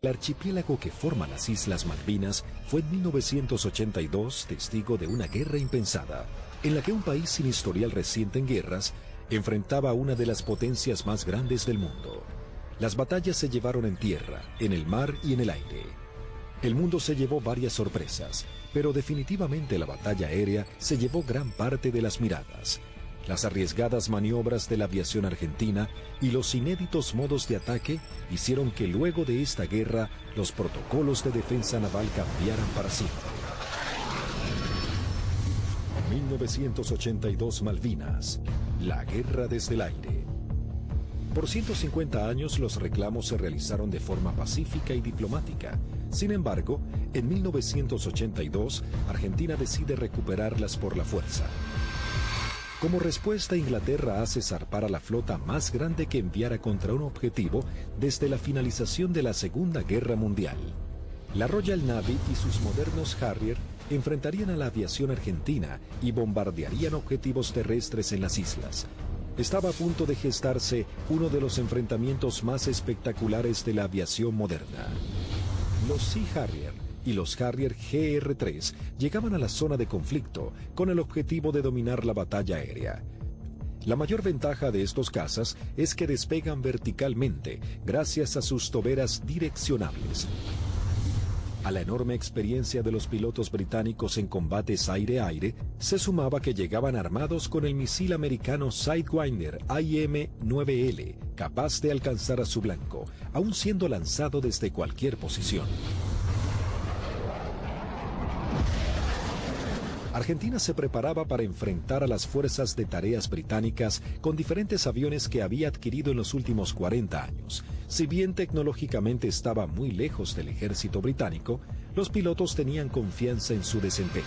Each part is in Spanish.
El archipiélago que forma las Islas Malvinas fue en 1982 testigo de una guerra impensada, en la que un país sin historial reciente en guerras enfrentaba a una de las potencias más grandes del mundo. Las batallas se llevaron en tierra, en el mar y en el aire. El mundo se llevó varias sorpresas, pero definitivamente la batalla aérea se llevó gran parte de las miradas. Las arriesgadas maniobras de la aviación argentina y los inéditos modos de ataque hicieron que luego de esta guerra los protocolos de defensa naval cambiaran para siempre. 1982 Malvinas, la guerra desde el aire. Por 150 años los reclamos se realizaron de forma pacífica y diplomática. Sin embargo, en 1982, Argentina decide recuperarlas por la fuerza. Como respuesta, Inglaterra hace zarpar a la flota más grande que enviara contra un objetivo desde la finalización de la Segunda Guerra Mundial. La Royal Navy y sus modernos Harrier enfrentarían a la aviación argentina y bombardearían objetivos terrestres en las islas. Estaba a punto de gestarse uno de los enfrentamientos más espectaculares de la aviación moderna. Los Sea Harrier y los Harrier GR-3 llegaban a la zona de conflicto con el objetivo de dominar la batalla aérea. La mayor ventaja de estos cazas es que despegan verticalmente gracias a sus toberas direccionables. A la enorme experiencia de los pilotos británicos en combates aire-aire, se sumaba que llegaban armados con el misil americano Sidewinder AIM-9L, capaz de alcanzar a su blanco, aun siendo lanzado desde cualquier posición. Argentina se preparaba para enfrentar a las fuerzas de tareas británicas con diferentes aviones que había adquirido en los últimos 40 años. Si bien tecnológicamente estaba muy lejos del ejército británico, los pilotos tenían confianza en su desempeño.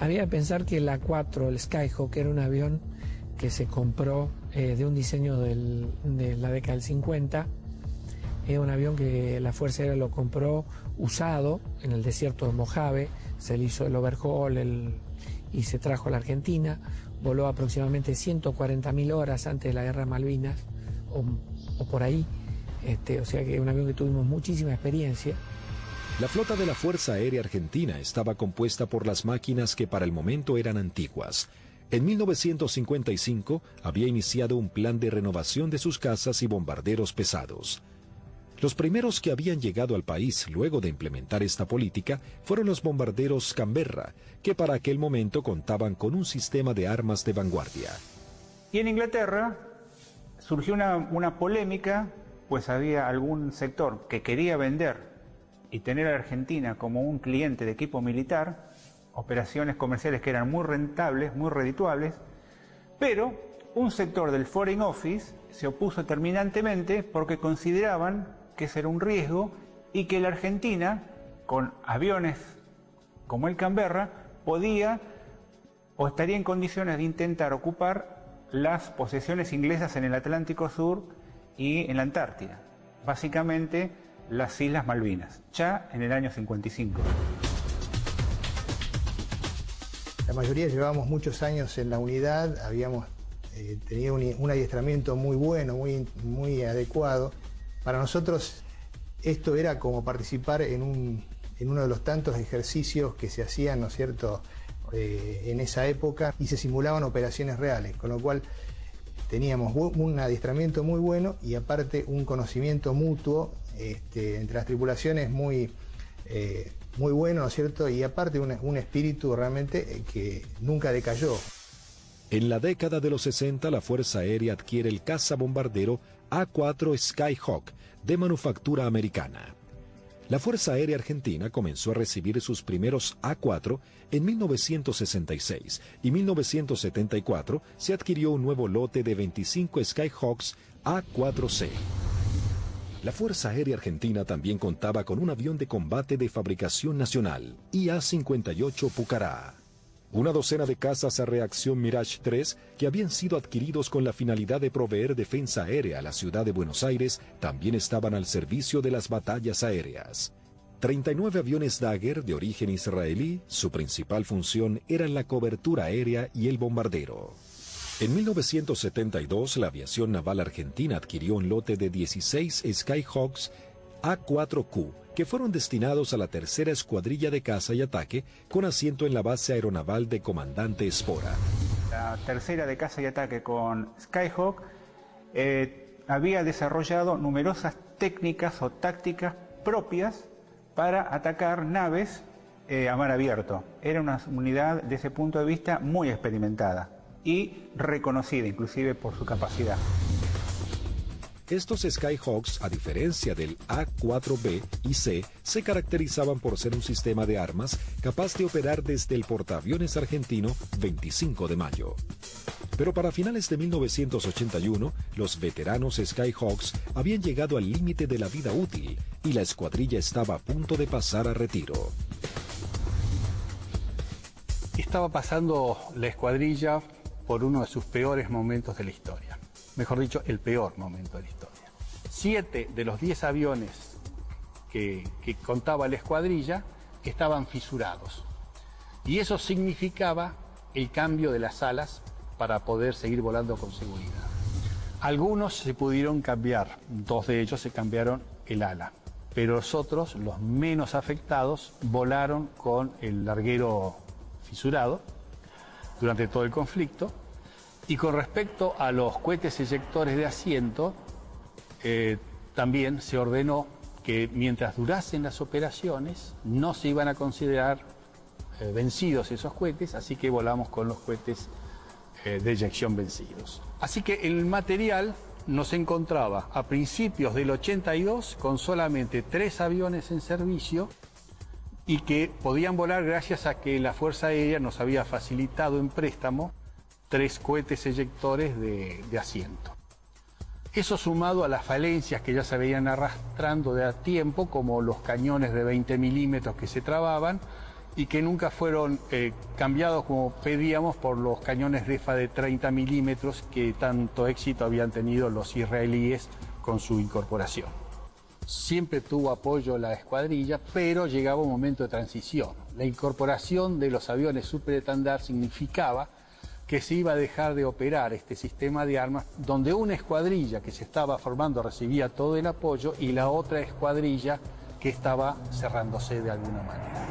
Había que pensar que el A4, el Skyhawk, era un avión que se compró de un diseño de la década del 50. Es un avión que la Fuerza Aérea lo compró usado en el desierto de Mojave, se le hizo el overhaul y se trajo a la Argentina, voló aproximadamente 140.000 horas antes de la Guerra de Malvinas, o por ahí, o sea que es un avión que tuvimos muchísima experiencia. La flota de la Fuerza Aérea Argentina estaba compuesta por las máquinas que para el momento eran antiguas. En 1955 había iniciado un plan de renovación de sus cazas y bombarderos pesados. Los primeros que habían llegado al país luego de implementar esta política fueron los bombarderos Canberra, que para aquel momento contaban con un sistema de armas de vanguardia. Y en Inglaterra surgió una polémica, pues había algún sector que quería vender y tener a Argentina como un cliente de equipo militar, operaciones comerciales que eran muy rentables, muy redituables, pero un sector del Foreign Office se opuso terminantemente porque consideraban que ese era un riesgo y que la Argentina, con aviones como el Canberra, podía o estaría en condiciones de intentar ocupar las posesiones inglesas en el Atlántico Sur y en la Antártida, básicamente las Islas Malvinas, ya en el año 55. La mayoría llevábamos muchos años en la unidad, habíamos tenido un adiestramiento muy bueno, muy adecuado. Para nosotros esto era como participar en uno de los tantos ejercicios que se hacían, ¿no es cierto?, en esa época, y se simulaban operaciones reales, con lo cual teníamos un adiestramiento muy bueno y aparte un conocimiento mutuo entre las tripulaciones muy bueno, ¿no es cierto?, y aparte un espíritu realmente que nunca decayó. En la década de los 60, la Fuerza Aérea adquiere el cazabombardero A4 Skyhawk, de manufactura americana. La Fuerza Aérea Argentina comenzó a recibir sus primeros A4 en 1966 y 1974 se adquirió un nuevo lote de 25 Skyhawks A4C. La Fuerza Aérea Argentina también contaba con un avión de combate de fabricación nacional, IA-58 Pucará. Una docena de cazas a reacción Mirage 3 que habían sido adquiridos con la finalidad de proveer defensa aérea a la ciudad de Buenos Aires también estaban al servicio de las batallas aéreas. 39 aviones Dagger de origen israelí, su principal función era la cobertura aérea y el bombardero. En 1972, la aviación naval argentina adquirió un lote de 16 Skyhawks A4Q, que fueron destinados a la tercera escuadrilla de caza y ataque, con asiento en la base aeronaval de Comandante Espora. La tercera de caza y ataque con Skyhawk había desarrollado numerosas técnicas o tácticas propias para atacar naves a mar abierto. Era una unidad, desde ese punto de vista, muy experimentada y reconocida inclusive por su capacidad. Estos Skyhawks, a diferencia del A4B y C, se caracterizaban por ser un sistema de armas capaz de operar desde el portaaviones argentino 25 de mayo. Pero para finales de 1981, los veteranos Skyhawks habían llegado al límite de la vida útil y la escuadrilla estaba a punto de pasar a retiro. Estaba pasando la escuadrilla por uno de sus peores momentos de la historia. Mejor dicho, el peor momento de la historia. 7 de los 10 aviones que contaba la escuadrilla estaban fisurados. Y eso significaba el cambio de las alas para poder seguir volando con seguridad. Algunos se pudieron cambiar, 2 de ellos se cambiaron el ala. Pero los otros, los menos afectados, volaron con el larguero fisurado durante todo el conflicto. Y con respecto a los cohetes eyectores de asiento, también se ordenó que mientras durasen las operaciones no se iban a considerar vencidos esos cohetes, así que volamos con los cohetes de eyección vencidos. Así que el material nos encontraba a principios del 82 con solamente 3 aviones en servicio y que podían volar gracias a que la Fuerza Aérea nos había facilitado en préstamo 3 cohetes eyectores de asiento. Eso sumado a las falencias que ya se venían arrastrando de a tiempo, como los cañones de 20 milímetros que se trababan y que nunca fueron cambiados como pedíamos por los cañones DEFA de 30 milímetros que tanto éxito habían tenido los israelíes con su incorporación. Siempre tuvo apoyo la escuadrilla, pero llegaba un momento de transición. La incorporación de los aviones superestandar significaba que se iba a dejar de operar este sistema de armas, donde una escuadrilla que se estaba formando recibía todo el apoyo y la otra escuadrilla que estaba cerrándose de alguna manera.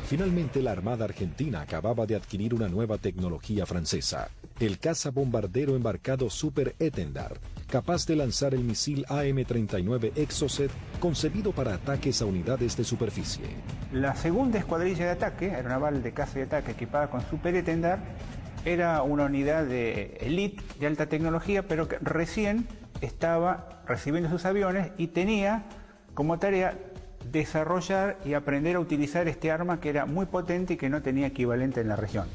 Finalmente, la Armada Argentina acababa de adquirir una nueva tecnología francesa, el cazabombardero embarcado Super Étendard, capaz de lanzar el misil AM-39 Exocet, concebido para ataques a unidades de superficie. La segunda escuadrilla de ataque, aeronaval de caza y ataque equipada con Super Étendard, era una unidad de élite de alta tecnología, pero que recién estaba recibiendo sus aviones y tenía como tarea desarrollar y aprender a utilizar este arma que era muy potente y que no tenía equivalente en la región.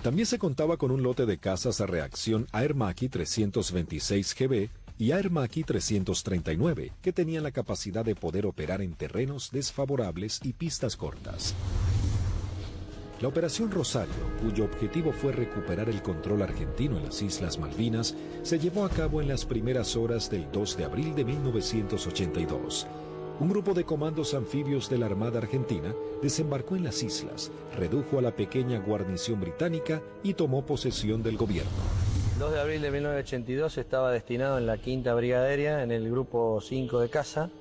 También se contaba con un lote de cazas a reacción Air Macchi 326 GB y Air Macchi 339, que tenían la capacidad de poder operar en terrenos desfavorables y pistas cortas. La Operación Rosario, cuyo objetivo fue recuperar el control argentino en las Islas Malvinas, se llevó a cabo en las primeras horas del 2 de abril de 1982. Un grupo de comandos anfibios de la Armada Argentina desembarcó en las islas, redujo a la pequeña guarnición británica y tomó posesión del gobierno. El 2 de abril de 1982 estaba destinado en la 5ª Brigada Aérea, en el grupo 5 de caza,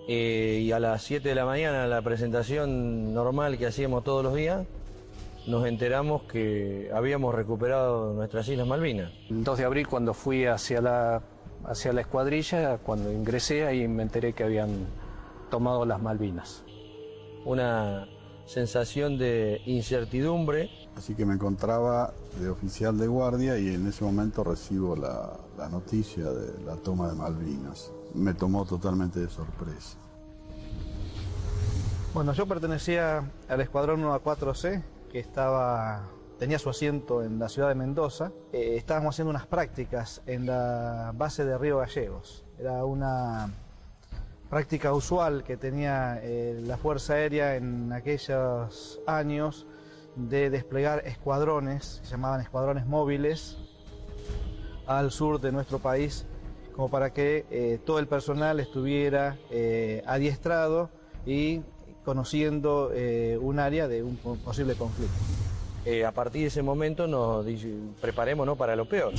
y a las 7 de la mañana, la presentación normal que hacíamos todos los días, nos enteramos que habíamos recuperado nuestras Islas Malvinas. El 2 de abril, cuando fui hacia la escuadrilla, cuando ingresé, ahí me enteré que habían tomado las Malvinas. Una sensación de incertidumbre. Así que me encontraba de oficial de guardia y en ese momento recibo la noticia de la toma de Malvinas. Me tomó totalmente de sorpresa. Bueno, yo pertenecía al escuadrón 1A4C, que tenía su asiento en la ciudad de Mendoza. Estábamos haciendo unas prácticas en la base de Río Gallegos. Era una práctica usual que tenía la Fuerza Aérea en aquellos años de desplegar escuadrones, se llamaban escuadrones móviles, al sur de nuestro país, como para que todo el personal estuviera adiestrado y conociendo un área de un posible conflicto. A partir de ese momento nos preparémonos para lo peor.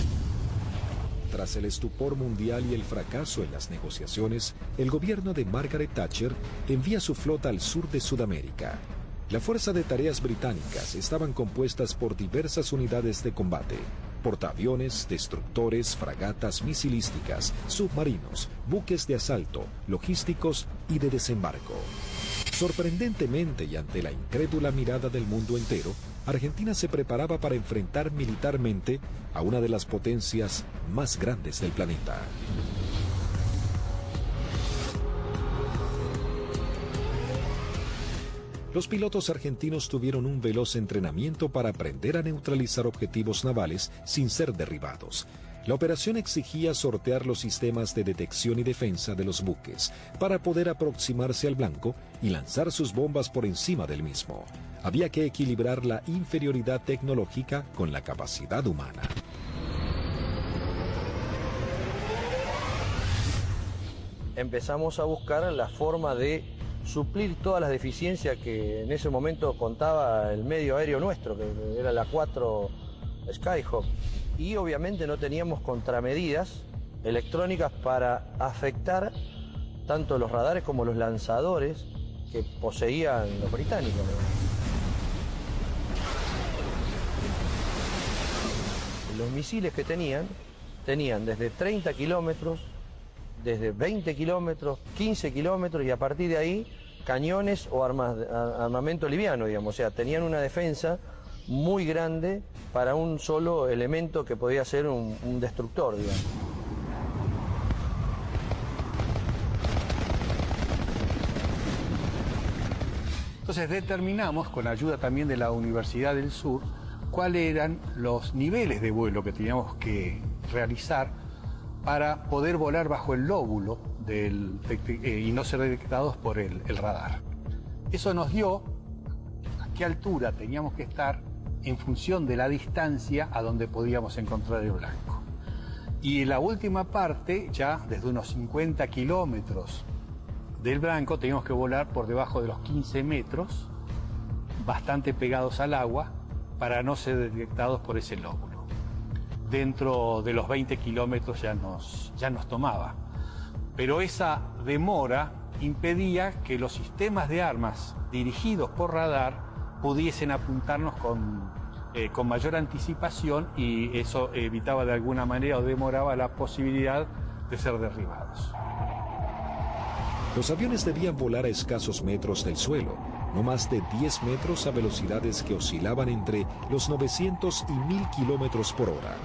Tras el estupor mundial y el fracaso en las negociaciones, el gobierno de Margaret Thatcher envía su flota al sur de Sudamérica. La Fuerza de Tareas Británicas estaban compuestas por diversas unidades de combate: portaaviones, destructores, fragatas misilísticas, submarinos, buques de asalto, logísticos y de desembarco. Sorprendentemente y ante la incrédula mirada del mundo entero, Argentina se preparaba para enfrentar militarmente a una de las potencias más grandes del planeta. Los pilotos argentinos tuvieron un veloz entrenamiento para aprender a neutralizar objetivos navales sin ser derribados. La operación exigía sortear los sistemas de detección y defensa de los buques para poder aproximarse al blanco y lanzar sus bombas por encima del mismo. Había que equilibrar la inferioridad tecnológica con la capacidad humana. Empezamos a buscar la forma de suplir todas las deficiencias que en ese momento contaba el medio aéreo nuestro, que era la 4 Skyhawk. Y obviamente no teníamos contramedidas electrónicas para afectar tanto los radares como los lanzadores que poseían los británicos, ¿no? Los misiles que tenían desde 30 kilómetros, desde 20 kilómetros, 15 kilómetros y a partir de ahí cañones o armamento liviano, digamos. O sea, tenían una defensa muy grande para un solo elemento que podía ser un destructor, digamos. Entonces determinamos, con la ayuda también de la Universidad del Sur, cuáles eran los niveles de vuelo que teníamos que realizar para poder volar bajo el lóbulo y no ser detectados por el radar. Eso nos dio a qué altura teníamos que estar en función de la distancia a donde podíamos encontrar el blanco. Y en la última parte, ya desde unos 50 kilómetros del blanco, teníamos que volar por debajo de los 15 metros, bastante pegados al agua, para no ser detectados por ese lóbulo. Dentro de los 20 kilómetros ya nos tomaba. Pero esa demora impedía que los sistemas de armas dirigidos por radar pudiesen apuntarnos con mayor anticipación, y eso evitaba de alguna manera o demoraba la posibilidad de ser derribados. Los aviones debían volar a escasos metros del suelo, no más de 10 metros a velocidades que oscilaban entre los 900 y 1000 kilómetros por hora.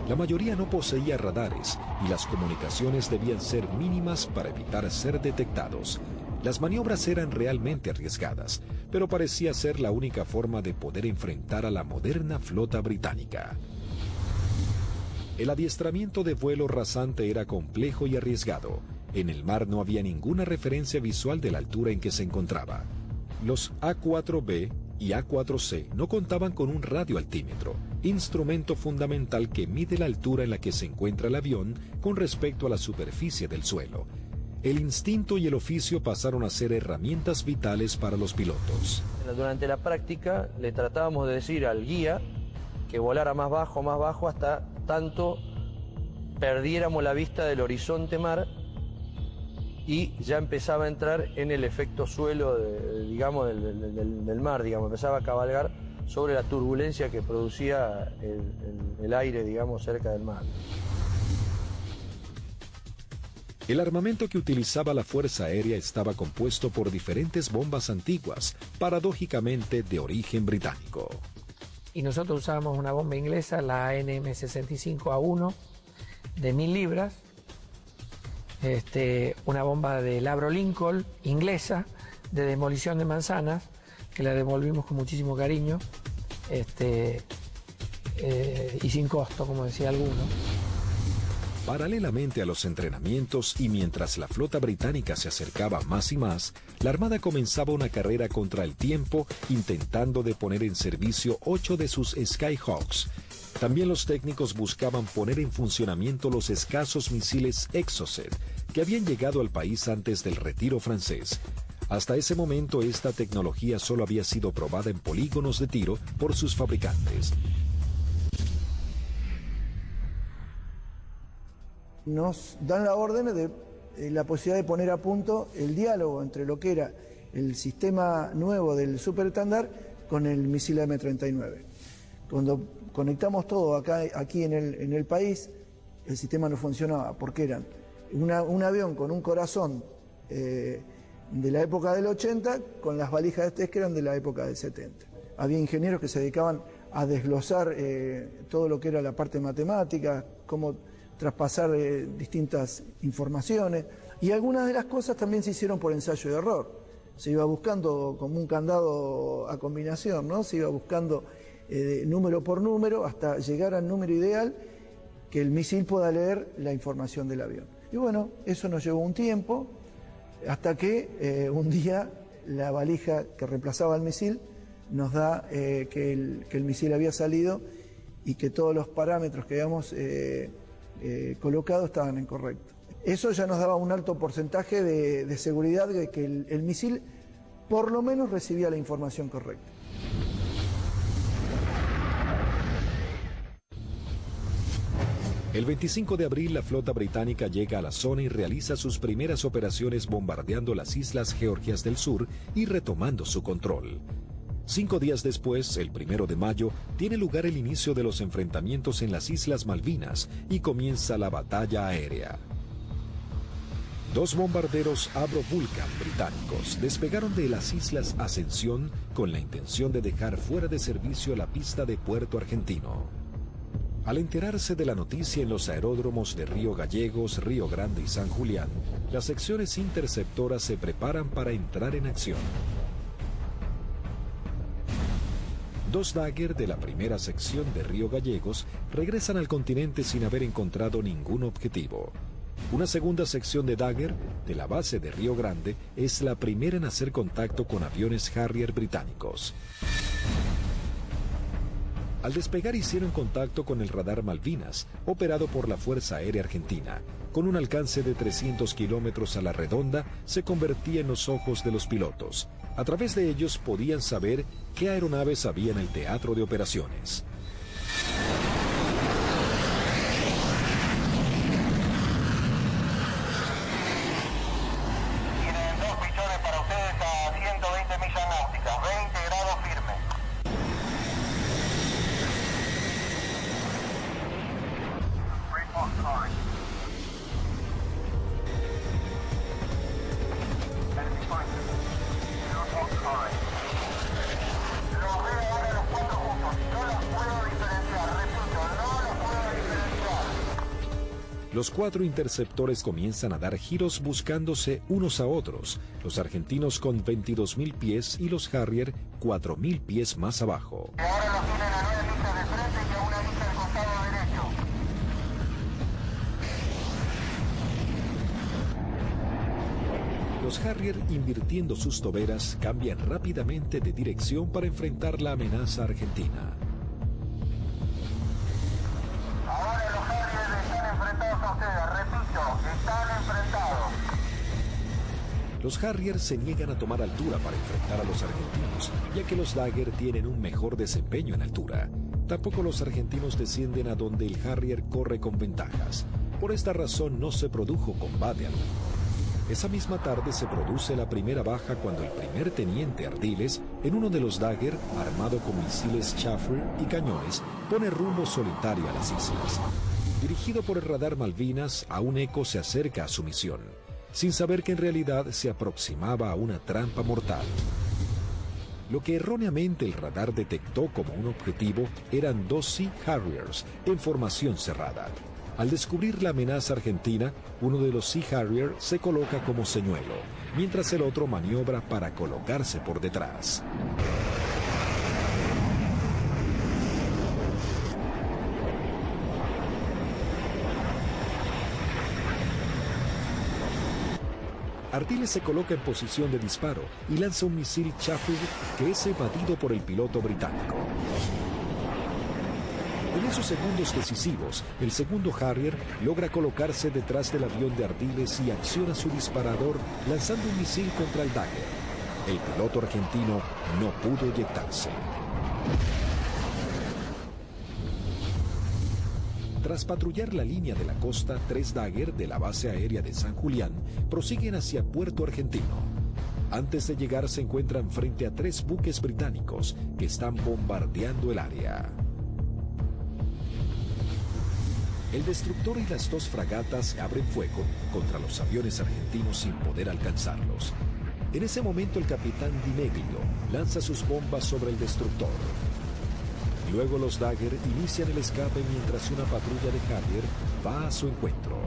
La mayoría no poseía radares y las comunicaciones debían ser mínimas para evitar ser detectados. Las maniobras eran realmente arriesgadas, pero parecía ser la única forma de poder enfrentar a la moderna flota británica. El adiestramiento de vuelo rasante era complejo y arriesgado. En el mar no había ninguna referencia visual de la altura en que se encontraba. Los A4B y A4C no contaban con un radioaltímetro, instrumento fundamental que mide la altura en la que se encuentra el avión con respecto a la superficie del suelo. El instinto y el oficio pasaron a ser herramientas vitales para los pilotos. Durante la práctica le tratábamos de decir al guía que volara más bajo, hasta tanto perdiéramos la vista del horizonte mar y ya empezaba a entrar en el efecto suelo, digamos, del mar, digamos, empezaba a cabalgar sobre la turbulencia que producía el aire, digamos, cerca del mar. El armamento que utilizaba la Fuerza Aérea estaba compuesto por diferentes bombas antiguas, paradójicamente de origen británico. Y nosotros usábamos una bomba inglesa, la ANM-65A1, de 1000 libras, una bomba de Labro Lincoln, inglesa, de demolición de manzanas, que la devolvimos con muchísimo cariño, y sin costo, como decía alguno. Paralelamente a los entrenamientos y mientras la flota británica se acercaba más y más, la Armada comenzaba una carrera contra el tiempo intentando de poner en servicio 8 de sus Skyhawks. También los técnicos buscaban poner en funcionamiento los escasos misiles Exocet que habían llegado al país antes del retiro francés. Hasta ese momento esta tecnología solo había sido probada en polígonos de tiro por sus fabricantes. Nos dan la orden de la posibilidad de poner a punto el diálogo entre lo que era el sistema nuevo del Super Standard con el misil M39. Cuando conectamos todo aquí en el país, el sistema no funcionaba porque eran un avión con un corazón de la época del 80 con las valijas de test que eran de la época del 70. Había ingenieros que se dedicaban a desglosar todo lo que era la parte matemática, cómo traspasar distintas informaciones, y algunas de las cosas también se hicieron por ensayo y error. Se iba buscando como un candado a combinación, ¿no? Se iba buscando número por número hasta llegar al número ideal que el misil pueda leer la información del avión. Y bueno, eso nos llevó un tiempo, hasta que un día la valija que reemplazaba al misil nos da que el misil había salido y que todos los parámetros que habíamos colocado estaban incorrectos. Eso ya nos daba un alto porcentaje de seguridad de que el misil por lo menos recibía la información correcta. El 25 de abril la flota británica llega a la zona y realiza sus primeras operaciones bombardeando las islas Georgias del Sur y retomando su control. 5 días después, el 1 de mayo, tiene lugar el inicio de los enfrentamientos en las Islas Malvinas y comienza la batalla aérea. 2 bombarderos Avro Vulcan británicos despegaron de las Islas Ascensión con la intención de dejar fuera de servicio la pista de Puerto Argentino. Al enterarse de la noticia en los aeródromos de Río Gallegos, Río Grande y San Julián, las secciones interceptoras se preparan para entrar en acción. 2 Dagger de la primera sección de Río Gallegos regresan al continente sin haber encontrado ningún objetivo. Una segunda sección de Dagger de la base de Río Grande es la primera en hacer contacto con aviones Harrier británicos. Al despegar hicieron contacto con el radar Malvinas, operado por la Fuerza Aérea Argentina. Con un alcance de 300 kilómetros a la redonda, se convertía en los ojos de los pilotos. A través de ellos podían saber qué aeronaves había en el teatro de operaciones. Tienen 2 pichones para ustedes a 120 millas náuticas, 20 grados firme. Los 4 interceptores comienzan a dar giros buscándose unos a otros, los argentinos con 22.000 pies y los Harrier 4.000 pies más abajo. Ahora los tienen a 9 millas de frente y a 1 milla al costado derecho. Los Harrier, invirtiendo sus toberas, cambian rápidamente de dirección para enfrentar la amenaza argentina. Ahora los Harrier están enfrentados a ustedes, repito, están enfrentados. Los Harrier se niegan a tomar altura para enfrentar a los argentinos, ya que los Dagger tienen un mejor desempeño en altura. Tampoco los argentinos descienden a donde el Harrier corre con ventajas. Por esta razón no se produjo combate alguno. Esa misma tarde se produce la primera baja cuando el primer teniente Ardiles, en uno de los Dagger, armado con misiles Chaffir y cañones, pone rumbo solitario a las islas. Dirigido por el radar Malvinas, a un eco se acerca a su misión, sin saber que en realidad se aproximaba a una trampa mortal. Lo que erróneamente el radar detectó como un objetivo eran 2 Sea Harriers en formación cerrada. Al descubrir la amenaza argentina, uno de los Sea Harrier se coloca como señuelo, mientras el otro maniobra para colocarse por detrás. Ardiles se coloca en posición de disparo y lanza un misil Chaffir que es evadido por el piloto británico. En esos segundos decisivos, el segundo Harrier logra colocarse detrás del avión de Ardiles y acciona su disparador lanzando un misil contra el Dagger. El piloto argentino no pudo eyectarse. Tras patrullar la línea de la costa, 3 Dagger de la base aérea de San Julián prosiguen hacia Puerto Argentino. Antes de llegar se encuentran frente a 3 buques británicos que están bombardeando el área. El destructor y las 2 fragatas abren fuego contra los aviones argentinos sin poder alcanzarlos. En ese momento el capitán Di Meglio lanza sus bombas sobre el destructor. Luego los Dagger inician el escape mientras una patrulla de Harrier va a su encuentro.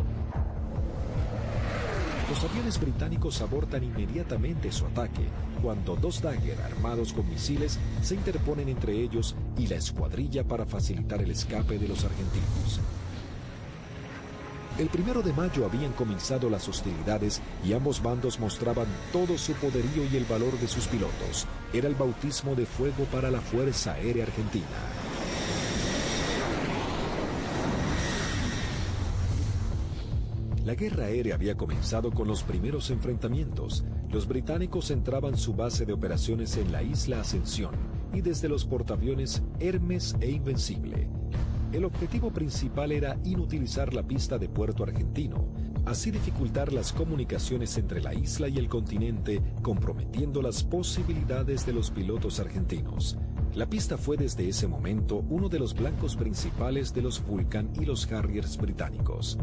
Los aviones británicos abortan inmediatamente su ataque cuando 2 Dagger armados con misiles se interponen entre ellos y la escuadrilla para facilitar el escape de los argentinos. El 1 de mayo habían comenzado las hostilidades y ambos bandos mostraban todo su poderío y el valor de sus pilotos. Era el bautismo de fuego para la Fuerza Aérea Argentina. La guerra aérea había comenzado con los primeros enfrentamientos. Los británicos centraban su base de operaciones en la isla Ascensión y desde los portaaviones Hermes e Invencible. El objetivo principal era inutilizar la pista de Puerto Argentino, así dificultar las comunicaciones entre la isla y el continente, comprometiendo las posibilidades de los pilotos argentinos. La pista fue desde ese momento uno de los blancos principales de los Vulcan y los Harriers británicos.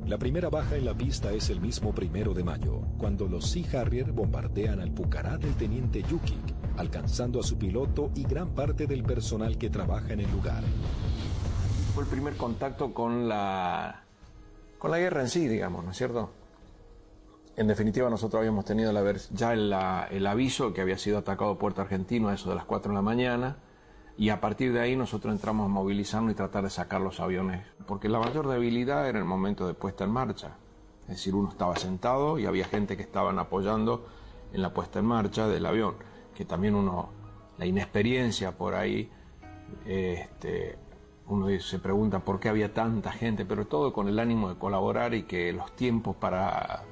La primera baja en la pista es el mismo 1 de mayo, cuando los Sea Harrier bombardean al Pucará del teniente Yukik, alcanzando a su piloto y gran parte del personal que trabaja en el lugar. Fue el primer contacto con la guerra en sí, digamos, ¿no es cierto? En definitiva, nosotros habíamos tenido ya el aviso que había sido atacado Puerto Argentino a eso de las 4 de la mañana, y a partir de ahí nosotros entramos a movilizarnos y tratar de sacar los aviones, porque la mayor debilidad era el momento de puesta en marcha. Es decir, uno estaba sentado y había gente que estaban apoyando en la puesta en marcha del avión, que también la inexperiencia por ahí, uno se pregunta por qué había tanta gente, pero todo con el ánimo de colaborar y que los tiempos para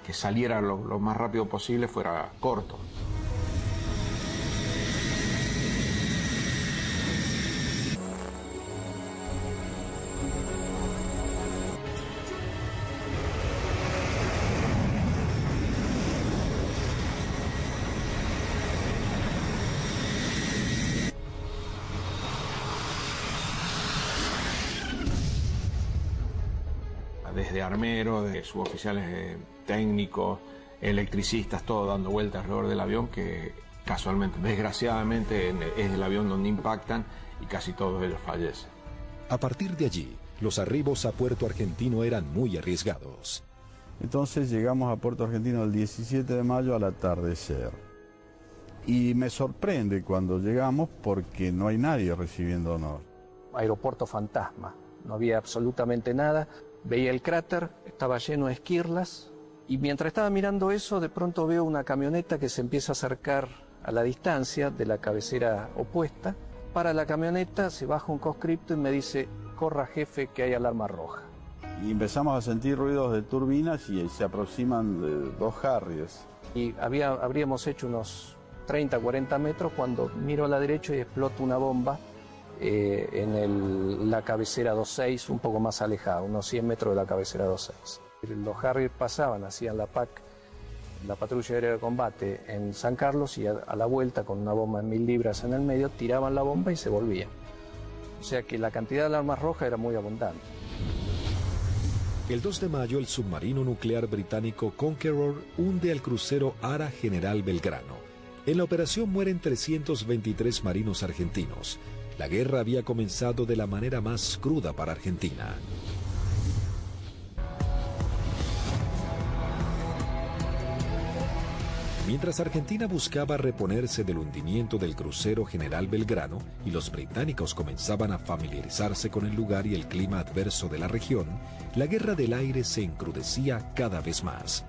que saliera lo más rápido posible fuera corto. Desde armeros, de suboficiales técnicos, electricistas, todo dando vueltas alrededor del avión, que casualmente, desgraciadamente, es el avión donde impactan y casi todos ellos fallecen. A partir de allí, los arribos a Puerto Argentino eran muy arriesgados. Entonces llegamos a Puerto Argentino el 17 de mayo al atardecer. Y me sorprende cuando llegamos porque no hay nadie recibiéndonos. Aeropuerto fantasma, no había absolutamente nada. Veía el cráter, estaba lleno de esquirlas, y mientras estaba mirando eso, de pronto veo una camioneta que se empieza a acercar a la distancia de la cabecera opuesta. Para la camioneta, se baja un conscripto y me dice: corra jefe, que hay alarma roja. Y empezamos a sentir ruidos de turbinas y se aproximan 2 Harriers. Y habríamos hecho unos 30, 40 metros cuando miro a la derecha y explota una bomba en la cabecera 26, un poco más alejada, unos 100 metros de la cabecera 26. Los Harrier pasaban, hacían la PAC, la patrulla aérea de combate en San Carlos, y a la vuelta con una bomba de 1000 libras en el medio, tiraban la bomba y se volvían. O sea que la cantidad de alarmas rojas era muy abundante. El 2 de mayo, el submarino nuclear británico Conqueror hunde al crucero Ara General Belgrano. En la operación mueren 323 marinos argentinos. La guerra había comenzado de la manera más cruda para Argentina. Mientras Argentina buscaba reponerse del hundimiento del crucero General Belgrano y los británicos comenzaban a familiarizarse con el lugar y el clima adverso de la región, la guerra del aire se encrudecía cada vez más.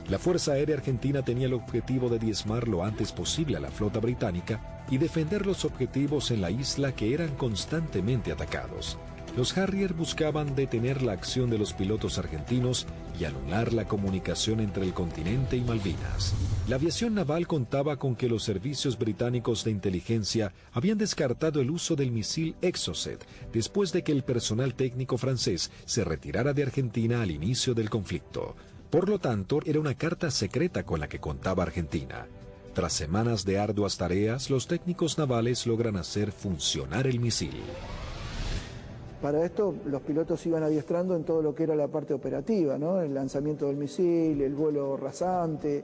La Fuerza Aérea Argentina tenía el objetivo de diezmar lo antes posible a la flota británica y defender los objetivos en la isla que eran constantemente atacados. Los Harrier buscaban detener la acción de los pilotos argentinos y anular la comunicación entre el continente y Malvinas. La aviación naval contaba con que los servicios británicos de inteligencia habían descartado el uso del misil Exocet después de que el personal técnico francés se retirara de Argentina al inicio del conflicto. Por lo tanto, era una carta secreta con la que contaba Argentina. Tras semanas de arduas tareas, los técnicos navales logran hacer funcionar el misil. Para esto los pilotos iban adiestrando en todo lo que era la parte operativa, ¿no? El lanzamiento del misil, el vuelo rasante,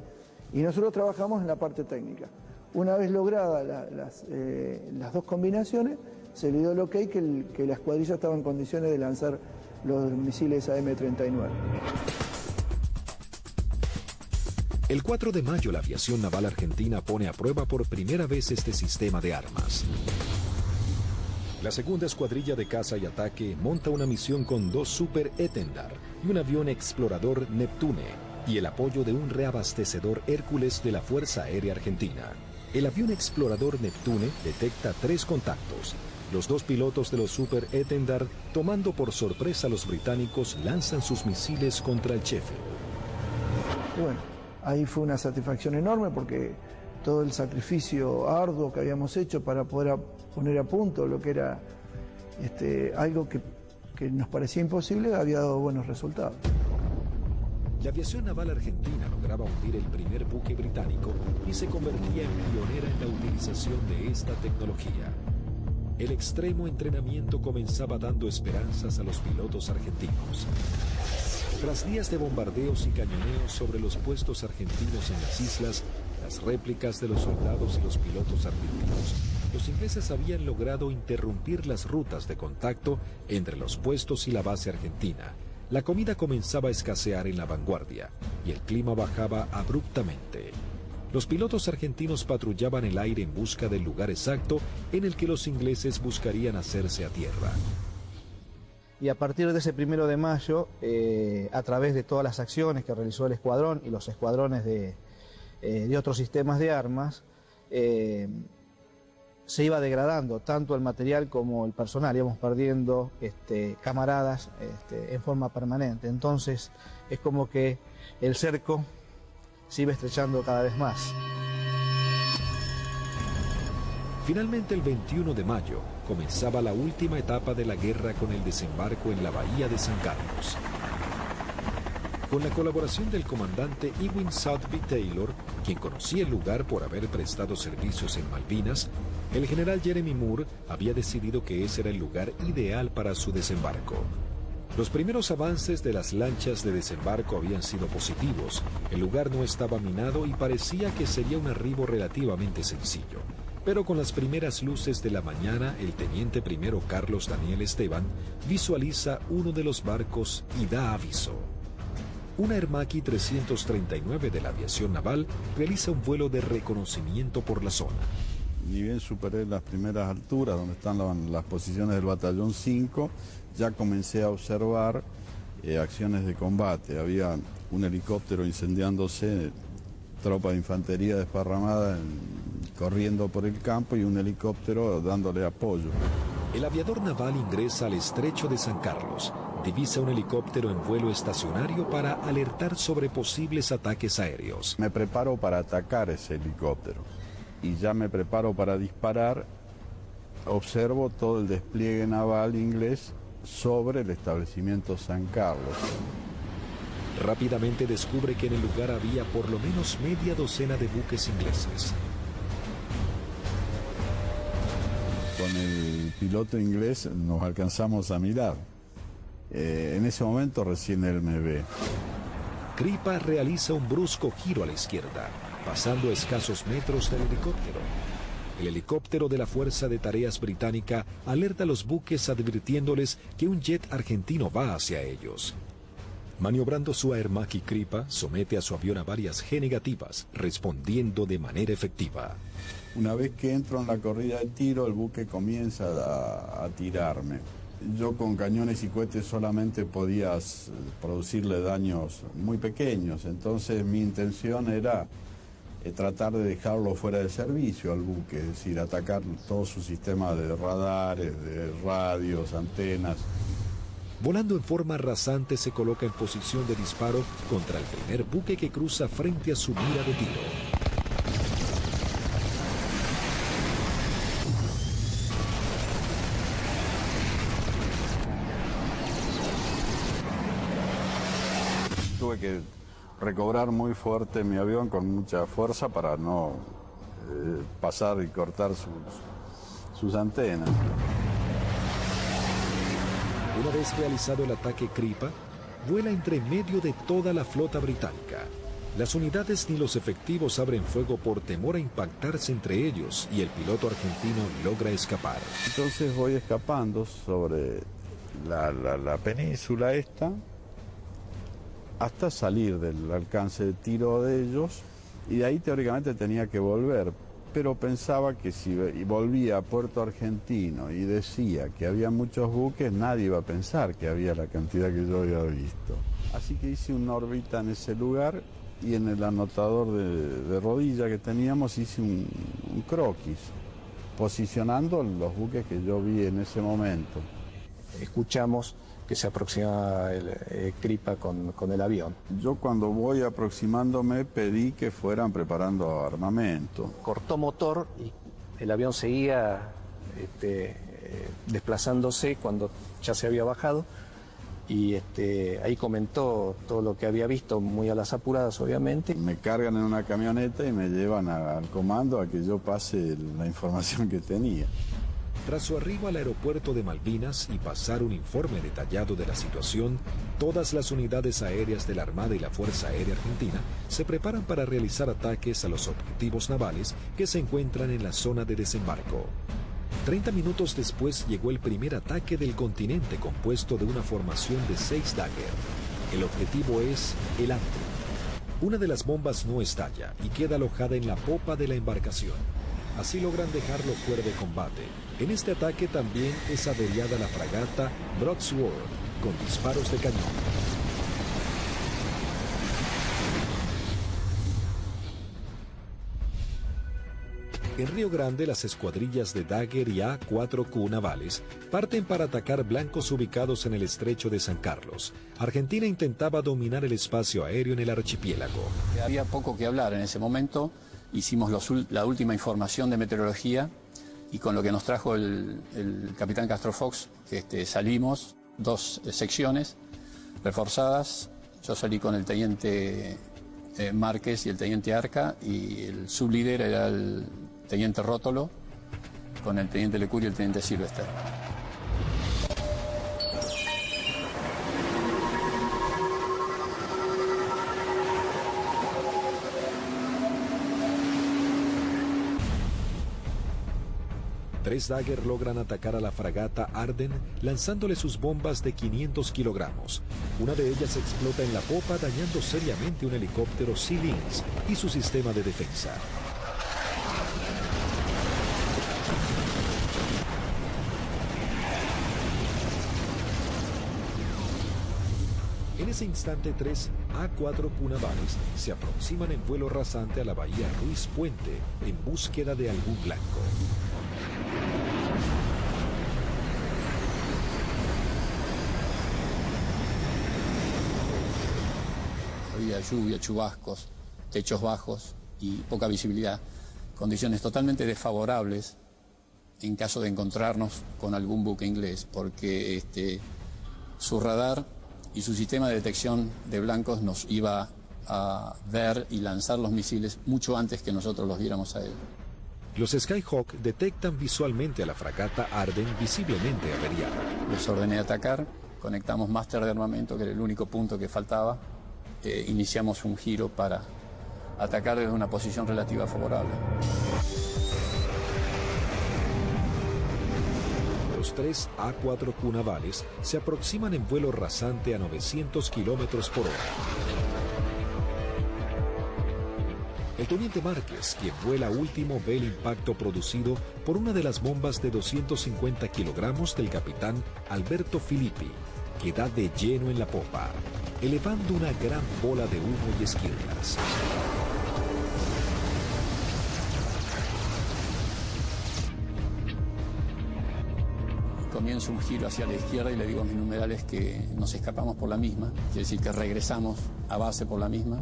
y nosotros trabajamos en la parte técnica. Una vez logradas las dos combinaciones, se le dio el ok que la escuadrilla estaba en condiciones de lanzar los misiles AM-39. El 4 de mayo la aviación naval argentina pone a prueba por primera vez este sistema de armas. La segunda escuadrilla de caza y ataque monta una misión con 2 Super Etendard y un avión explorador Neptune y el apoyo de un reabastecedor Hércules de la Fuerza Aérea Argentina. El avión explorador Neptune detecta 3 contactos. Los 2 pilotos de los Super Etendard, tomando por sorpresa a los británicos, lanzan sus misiles contra el Sheffield. Y bueno, ahí fue una satisfacción enorme porque todo el sacrificio arduo que habíamos hecho para poder poner a punto lo que era algo que nos parecía imposible había dado buenos resultados. La aviación naval argentina lograba hundir el primer buque británico y se convertía en pionera en la utilización de esta tecnología. El extremo entrenamiento comenzaba dando esperanzas a los pilotos argentinos. Tras días de bombardeos y cañoneos sobre los puestos argentinos en las islas, las réplicas de los soldados y los pilotos argentinos, los ingleses habían logrado interrumpir las rutas de contacto entre los puestos y la base argentina. La comida comenzaba a escasear en la vanguardia y el clima bajaba abruptamente. Los pilotos argentinos patrullaban el aire en busca del lugar exacto en el que los ingleses buscarían hacerse a tierra. Y a partir de ese 1 de mayo, a través de todas las acciones que realizó el escuadrón y los escuadrones de otros sistemas de armas, se iba degradando tanto el material como el personal, íbamos perdiendo camaradas en forma permanente. Entonces es como que el cerco se iba estrechando cada vez más. Finalmente, el 21 de mayo, comenzaba la última etapa de la guerra con el desembarco en la bahía de San Carlos. Con la colaboración del comandante Ewing Southby Taylor, quien conocía el lugar por haber prestado servicios en Malvinas, el general Jeremy Moore había decidido que ese era el lugar ideal para su desembarco. Los primeros avances de las lanchas de desembarco habían sido positivos. El lugar no estaba minado y parecía que sería un arribo relativamente sencillo. Pero con las primeras luces de la mañana, el teniente primero Carlos Daniel Esteban visualiza uno de los barcos y da aviso. Una Aermacchi 339 de la aviación naval realiza un vuelo de reconocimiento por la zona. Ni bien superé las primeras alturas, donde están las posiciones del batallón 5, ya comencé a observar acciones de combate. Había un helicóptero incendiándose, tropa de infantería desparramada corriendo por el campo y un helicóptero dándole apoyo. El aviador naval ingresa al estrecho de San Carlos, divisa un helicóptero en vuelo estacionario para alertar sobre posibles ataques aéreos. Me preparo para atacar ese helicóptero y ya me preparo para disparar. Observo todo el despliegue naval inglés sobre el establecimiento San Carlos. Rápidamente descubre que en el lugar había por lo menos media docena de buques ingleses. Con el piloto inglés nos alcanzamos a mirar. En ese momento recién él me ve. Kripa realiza un brusco giro a la izquierda, pasando a escasos metros del helicóptero. El helicóptero de la Fuerza de Tareas Británica alerta a los buques advirtiéndoles que un jet argentino va hacia ellos. Maniobrando su Aermacchi, Kripa somete a su avión a varias G negativas, respondiendo de manera efectiva. Una vez que entro en la corrida de tiro, el buque comienza a tirarme. yo con cañones y cohetes solamente podías producirle daños muy pequeños, entonces mi intención era tratar de dejarlo fuera de servicio al buque, es decir, atacar todo su sistema de radares, de radios, antenas. Volando en forma rasante se coloca en posición de disparo contra el primer buque que cruza frente a su mira de tiro. Tuve que recobrar muy fuerte mi avión con mucha fuerza para no pasar y cortar sus antenas. Una vez realizado el ataque Kripa, vuela entre medio de toda la flota británica. Las unidades ni los efectivos abren fuego por temor a impactarse entre ellos y el piloto argentino logra escapar. Entonces voy escapando sobre la península esta hasta salir del alcance de tiro de ellos, y de ahí teóricamente tenía que volver, pero pensaba que si volvía a Puerto Argentino y decía que había muchos buques, nadie iba a pensar que había la cantidad que yo había visto. Así que hice una órbita en ese lugar y en el anotador de rodilla que teníamos hice un croquis, posicionando los buques que yo vi en ese momento. Escuchamos que se aproximaba el Kripa con el avión. Yo cuando voy aproximándome pedí que fueran preparando armamento. Cortó motor y el avión seguía desplazándose cuando ya se había bajado, y ahí comentó todo lo que había visto, muy a las apuradas obviamente. Me cargan en una camioneta y me llevan al comando a que yo pase la información que tenía. Tras su arribo al aeropuerto de Malvinas y pasar un informe detallado de la situación, todas las unidades aéreas de la Armada y la Fuerza Aérea Argentina se preparan para realizar ataques a los objetivos navales que se encuentran en la zona de desembarco. 30 minutos después llegó el primer ataque del continente compuesto de una formación de 6 Dagger. El objetivo es el Antrim. Una de las bombas no estalla y queda alojada en la popa de la embarcación. Así logran dejarlo fuera de combate. En este ataque también es averiada la fragata Broadsword con disparos de cañón. En Río Grande, las escuadrillas de Dagger y A-4Q navales parten para atacar blancos ubicados en el estrecho de San Carlos. Argentina intentaba dominar el espacio aéreo en el archipiélago. Había poco que hablar en ese momento. Hicimos la última información de meteorología y con lo que nos trajo el capitán Castro Fox, salimos 2 secciones reforzadas. Yo salí con el teniente Márquez y el teniente Arca, y el sublíder era el teniente Rótolo con el teniente Lecuri y el teniente Silvester. Tres Dagger logran atacar a la fragata Arden lanzándole sus bombas de 500 kilogramos. Una de ellas explota en la popa dañando seriamente un helicóptero Sea Lynx y su sistema de defensa. En ese instante, 3 A-4Q navales se aproximan en vuelo rasante a la bahía Ruiz Puente en búsqueda de algún blanco. Había lluvia, chubascos, techos bajos y poca visibilidad, condiciones totalmente desfavorables en caso de encontrarnos con algún buque inglés, porque su radar y su sistema de detección de blancos nos iba a ver y lanzar los misiles mucho antes que nosotros los viéramos a él. Los Skyhawk detectan visualmente a la fragata Arden visiblemente averiada. Les ordené atacar, conectamos máster de armamento, que era el único punto que faltaba. Iniciamos un giro para atacar desde una posición relativa favorable. Los 3 A-4Q navales se aproximan en vuelo rasante a 900 kilómetros por hora. El teniente Márquez, quien vuela último, ve el impacto producido por una de las bombas de 250 kilogramos del capitán Alberto Filippi, que da de lleno en la popa, elevando una gran bola de humo y esquirlas. Comienzo un giro hacia la izquierda y le digo a mis numerales que nos escapamos por la misma, quiere decir que regresamos a base por la misma.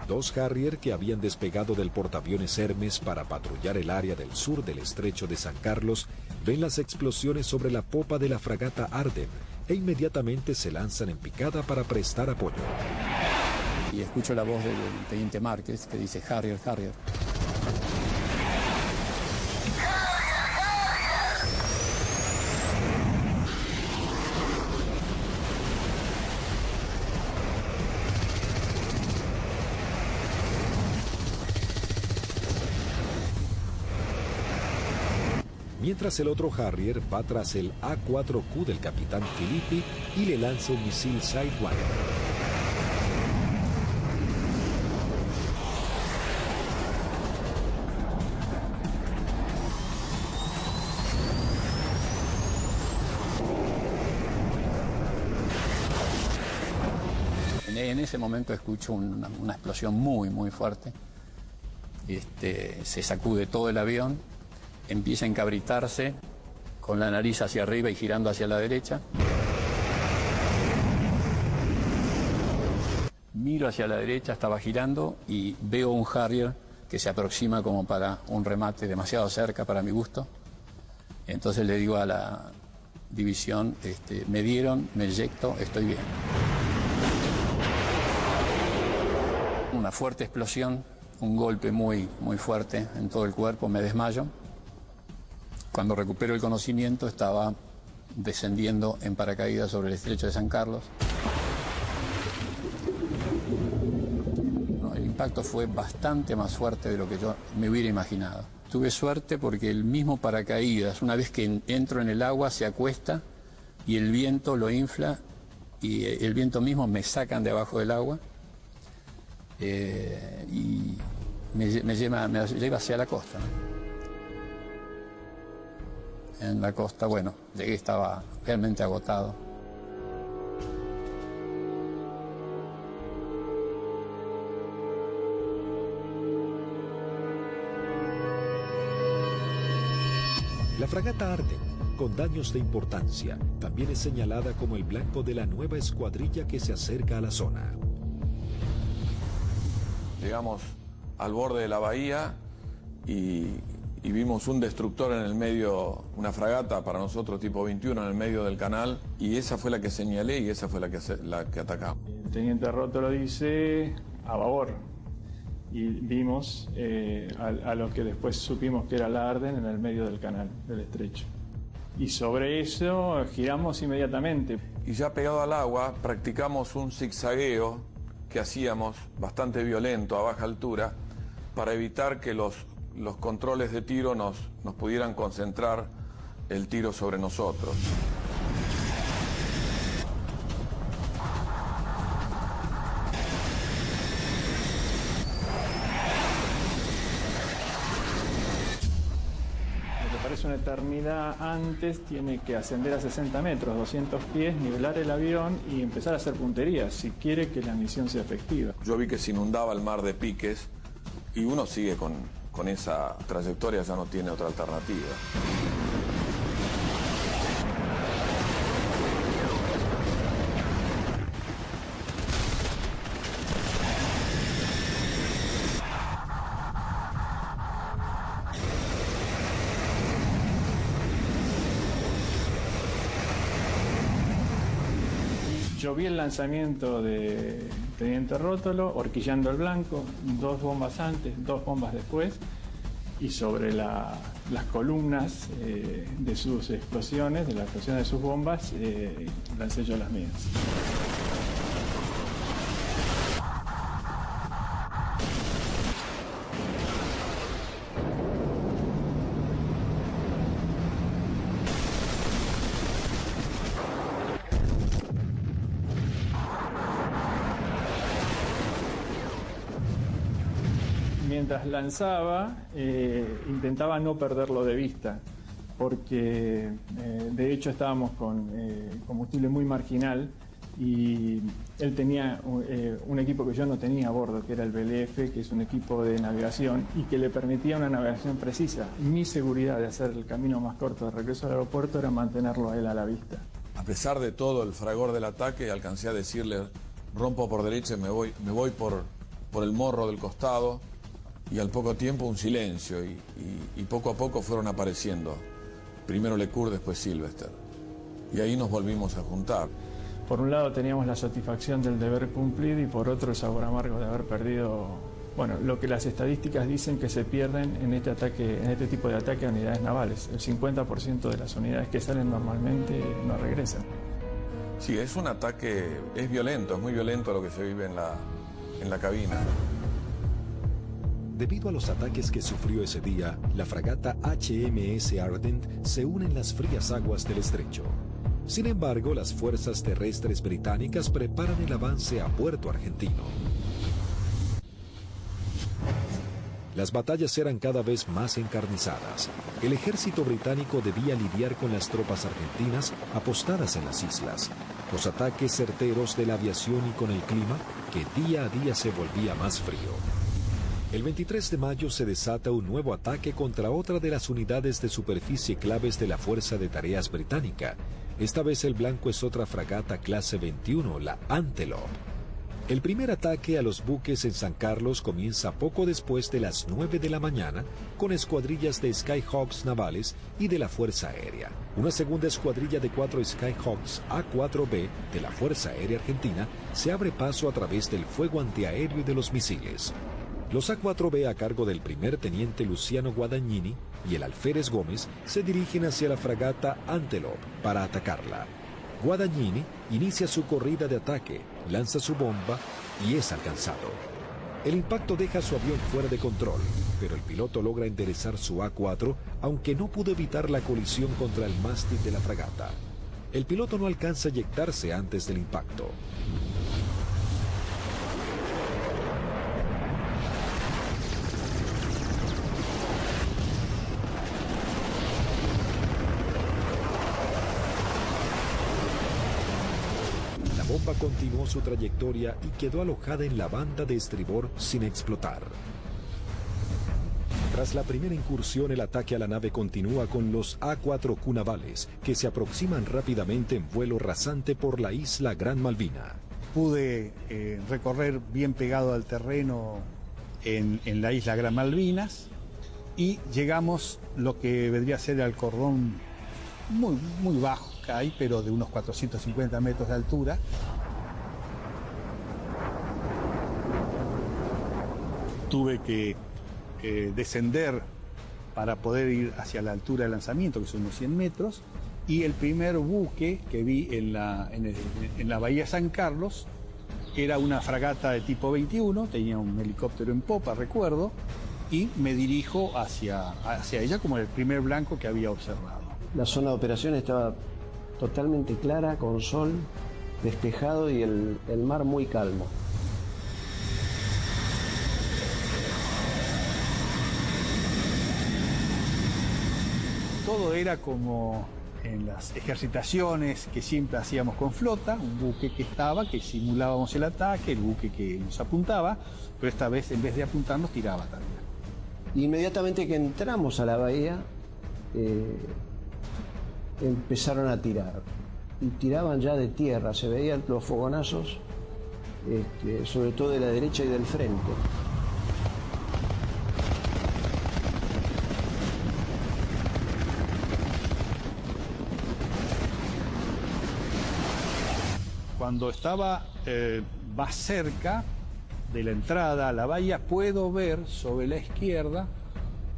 Dos Harrier que habían despegado del portaaviones Hermes para patrullar el área del sur del estrecho de San Carlos ven las explosiones sobre la popa de la fragata Arden e inmediatamente se lanzan en picada para prestar apoyo. Y escucho la voz del teniente Márquez que dice Harrier, Harrier. Mientras el otro Harrier va tras el A4Q del capitán Filippi y le lanza un misil Sidewinder. En ese momento escucho una explosión muy fuerte. Se sacude todo el avión, empieza a encabritarse con la nariz hacia arriba y girando hacia la derecha. Miro hacia la derecha, estaba girando y veo un Harrier que se aproxima como para un remate demasiado cerca para mi gusto. Entonces le digo a la división, me dieron, me eyecto, estoy bien. Una fuerte explosión, un golpe muy fuerte en todo el cuerpo, me desmayo. Cuando recupero el conocimiento estaba descendiendo en paracaídas sobre el estrecho de San Carlos. El impacto fue bastante más fuerte de lo que yo me hubiera imaginado. Tuve suerte porque el mismo paracaídas, una vez que entro en el agua, se acuesta y el viento lo infla y el viento mismo me sacan de abajo del agua y me lleva hacia la costa, ¿no? En la costa, bueno, llegué, estaba realmente agotado. La fragata Arden, con daños de importancia, también es señalada como el blanco de la nueva escuadrilla que se acerca a la zona. Llegamos al borde de la bahía y vimos un destructor en el medio, una fragata para nosotros tipo 21 en el medio del canal, y esa fue la que señalé y esa fue la que atacamos. El teniente Rótolo dice a babor y vimos a lo que después supimos que era la Arden en el medio del canal, del estrecho. Y sobre eso giramos inmediatamente. Y ya pegado al agua practicamos un zigzagueo que hacíamos bastante violento a baja altura para evitar que los controles de tiro nos pudieran concentrar el tiro sobre nosotros. Lo que parece una eternidad antes tiene que ascender a 60 metros, 200 pies, nivelar el avión y empezar a hacer puntería si quiere que la misión sea efectiva. Yo vi que se inundaba el mar de piques y uno sigue con esa trayectoria, ya no tiene otra alternativa. Yo vi el lanzamiento de teniente Rótolo, horquillando el blanco, 2 bombas antes, 2 bombas después, y sobre las columnas de sus explosiones, de la explosión de sus bombas, lancé yo las mías. mientras lanzaba, intentaba no perderlo de vista, porque de hecho estábamos con combustible muy marginal y él tenía un equipo que yo no tenía a bordo, que era el BLF, que es un equipo de navegación y que le permitía una navegación precisa. Mi seguridad de hacer el camino más corto de regreso al aeropuerto era mantenerlo a él a la vista. A pesar de todo el fragor del ataque, alcancé a decirle: rompo por derecha y me voy por el morro del costado, y al poco tiempo un silencio y poco a poco fueron apareciendo. Primero Lecour, después Sylvester. Y ahí nos volvimos a juntar. Por un lado teníamos la satisfacción del deber cumplido y por otro el sabor amargo de haber perdido, bueno, lo que las estadísticas dicen que se pierden en este tipo de ataque a unidades navales. El 50% de las unidades que salen normalmente no regresan. Sí, es un ataque, es violento, es muy violento lo que se vive en la cabina. Debido a los ataques que sufrió ese día, la fragata HMS Ardent se une en las frías aguas del estrecho. Sin embargo, las fuerzas terrestres británicas preparan el avance a Puerto Argentino. Las batallas eran cada vez más encarnizadas. El ejército británico debía lidiar con las tropas argentinas apostadas en las islas, los ataques certeros de la aviación y con el clima que día a día se volvía más frío. El 23 de mayo se desata un nuevo ataque contra otra de las unidades de superficie claves de la Fuerza de Tareas británica. Esta vez el blanco es otra fragata clase 21, la Antelope. El primer ataque a los buques en San Carlos comienza poco después de las 9 de la mañana con escuadrillas de Skyhawks navales y de la Fuerza Aérea. Una segunda escuadrilla de 4 Skyhawks A4B de la Fuerza Aérea Argentina se abre paso a través del fuego antiaéreo y de los misiles. Los A4B a cargo del primer teniente Luciano Guadagnini y el alférez Gómez se dirigen hacia la fragata Antelope para atacarla. Guadagnini inicia su corrida de ataque, lanza su bomba y es alcanzado. El impacto deja su avión fuera de control, pero el piloto logra enderezar su A4, aunque no pudo evitar la colisión contra el mástil de la fragata. El piloto no alcanza a eyectarse antes del impacto. La bomba continuó su trayectoria y quedó alojada en la banda de estribor sin explotar. Tras la primera incursión, el ataque a la nave continúa con los A4Q navales, que se aproximan rápidamente en vuelo rasante por la isla Gran Malvina. Pude recorrer bien pegado al terreno en la isla Gran Malvinas y llegamos lo que vendría a ser al cordón muy bajo que hay, pero de unos 450 metros de altura. Tuve que descender para poder ir hacia la altura de lanzamiento, que son unos 100 metros, y el primer buque que vi en la bahía San Carlos era una fragata de tipo 21, tenía un helicóptero en popa, recuerdo, y me dirijo hacia ella como el primer blanco que había observado. La zona de operación estaba totalmente clara, con sol, despejado y el mar muy calmo. Todo era como en las ejercitaciones que siempre hacíamos con flota, un buque que simulábamos el ataque, el buque que nos apuntaba, pero esta vez en vez de apuntarnos tiraba también. Inmediatamente que entramos a la bahía, empezaron a tirar, y tiraban ya de tierra, se veían los fogonazos, sobre todo de la derecha y del frente. Cuando estaba más cerca de la entrada a la bahía, puedo ver sobre la izquierda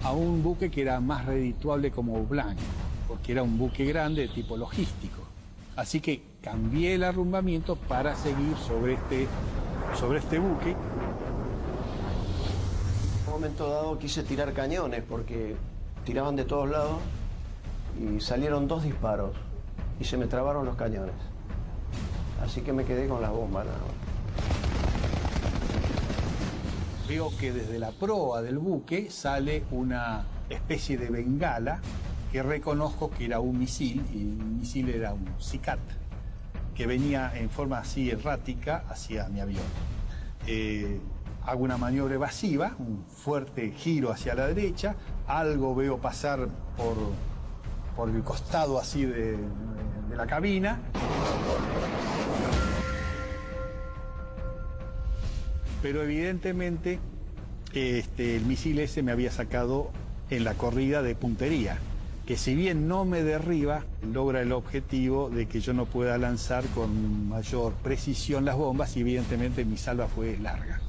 a un buque que era más redituable como blanco, porque era un buque grande de tipo logístico. Así que cambié el arrumbamiento para seguir sobre este buque. En un momento dado quise tirar cañones porque tiraban de todos lados y salieron 2 disparos y se me trabaron los cañones. Así que me quedé con las bombas nada más. veo que desde la proa del buque sale una especie de bengala que reconozco que era un misil, y el misil era un SICAT, que venía en forma así errática hacia mi avión. Hago una maniobra evasiva, un fuerte giro hacia la derecha, algo veo pasar por el costado así de la cabina. Pero evidentemente el misil ese me había sacado en la corrida de puntería, que si bien no me derriba, logra el objetivo de que yo no pueda lanzar con mayor precisión las bombas y evidentemente mi salva fue larga.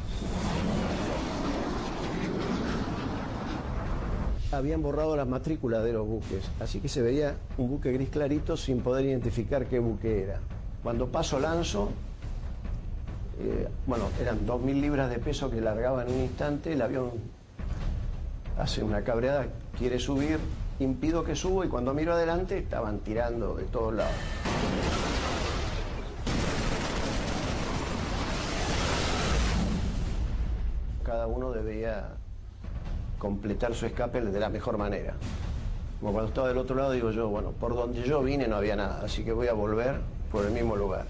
Habían borrado las matrículas de los buques, así que se veía un buque gris clarito sin poder identificar qué buque era. Cuando paso lanzo, bueno, eran 2.000 libras de peso que largaba en un instante, el avión hace una cabreada, quiere subir, impido que suba y cuando miro adelante estaban tirando de todos lados. Cada uno debía completar su escape de la mejor manera. Como cuando estaba del otro lado digo yo, bueno, por donde yo vine no había nada, así que voy a volver por el mismo lugar.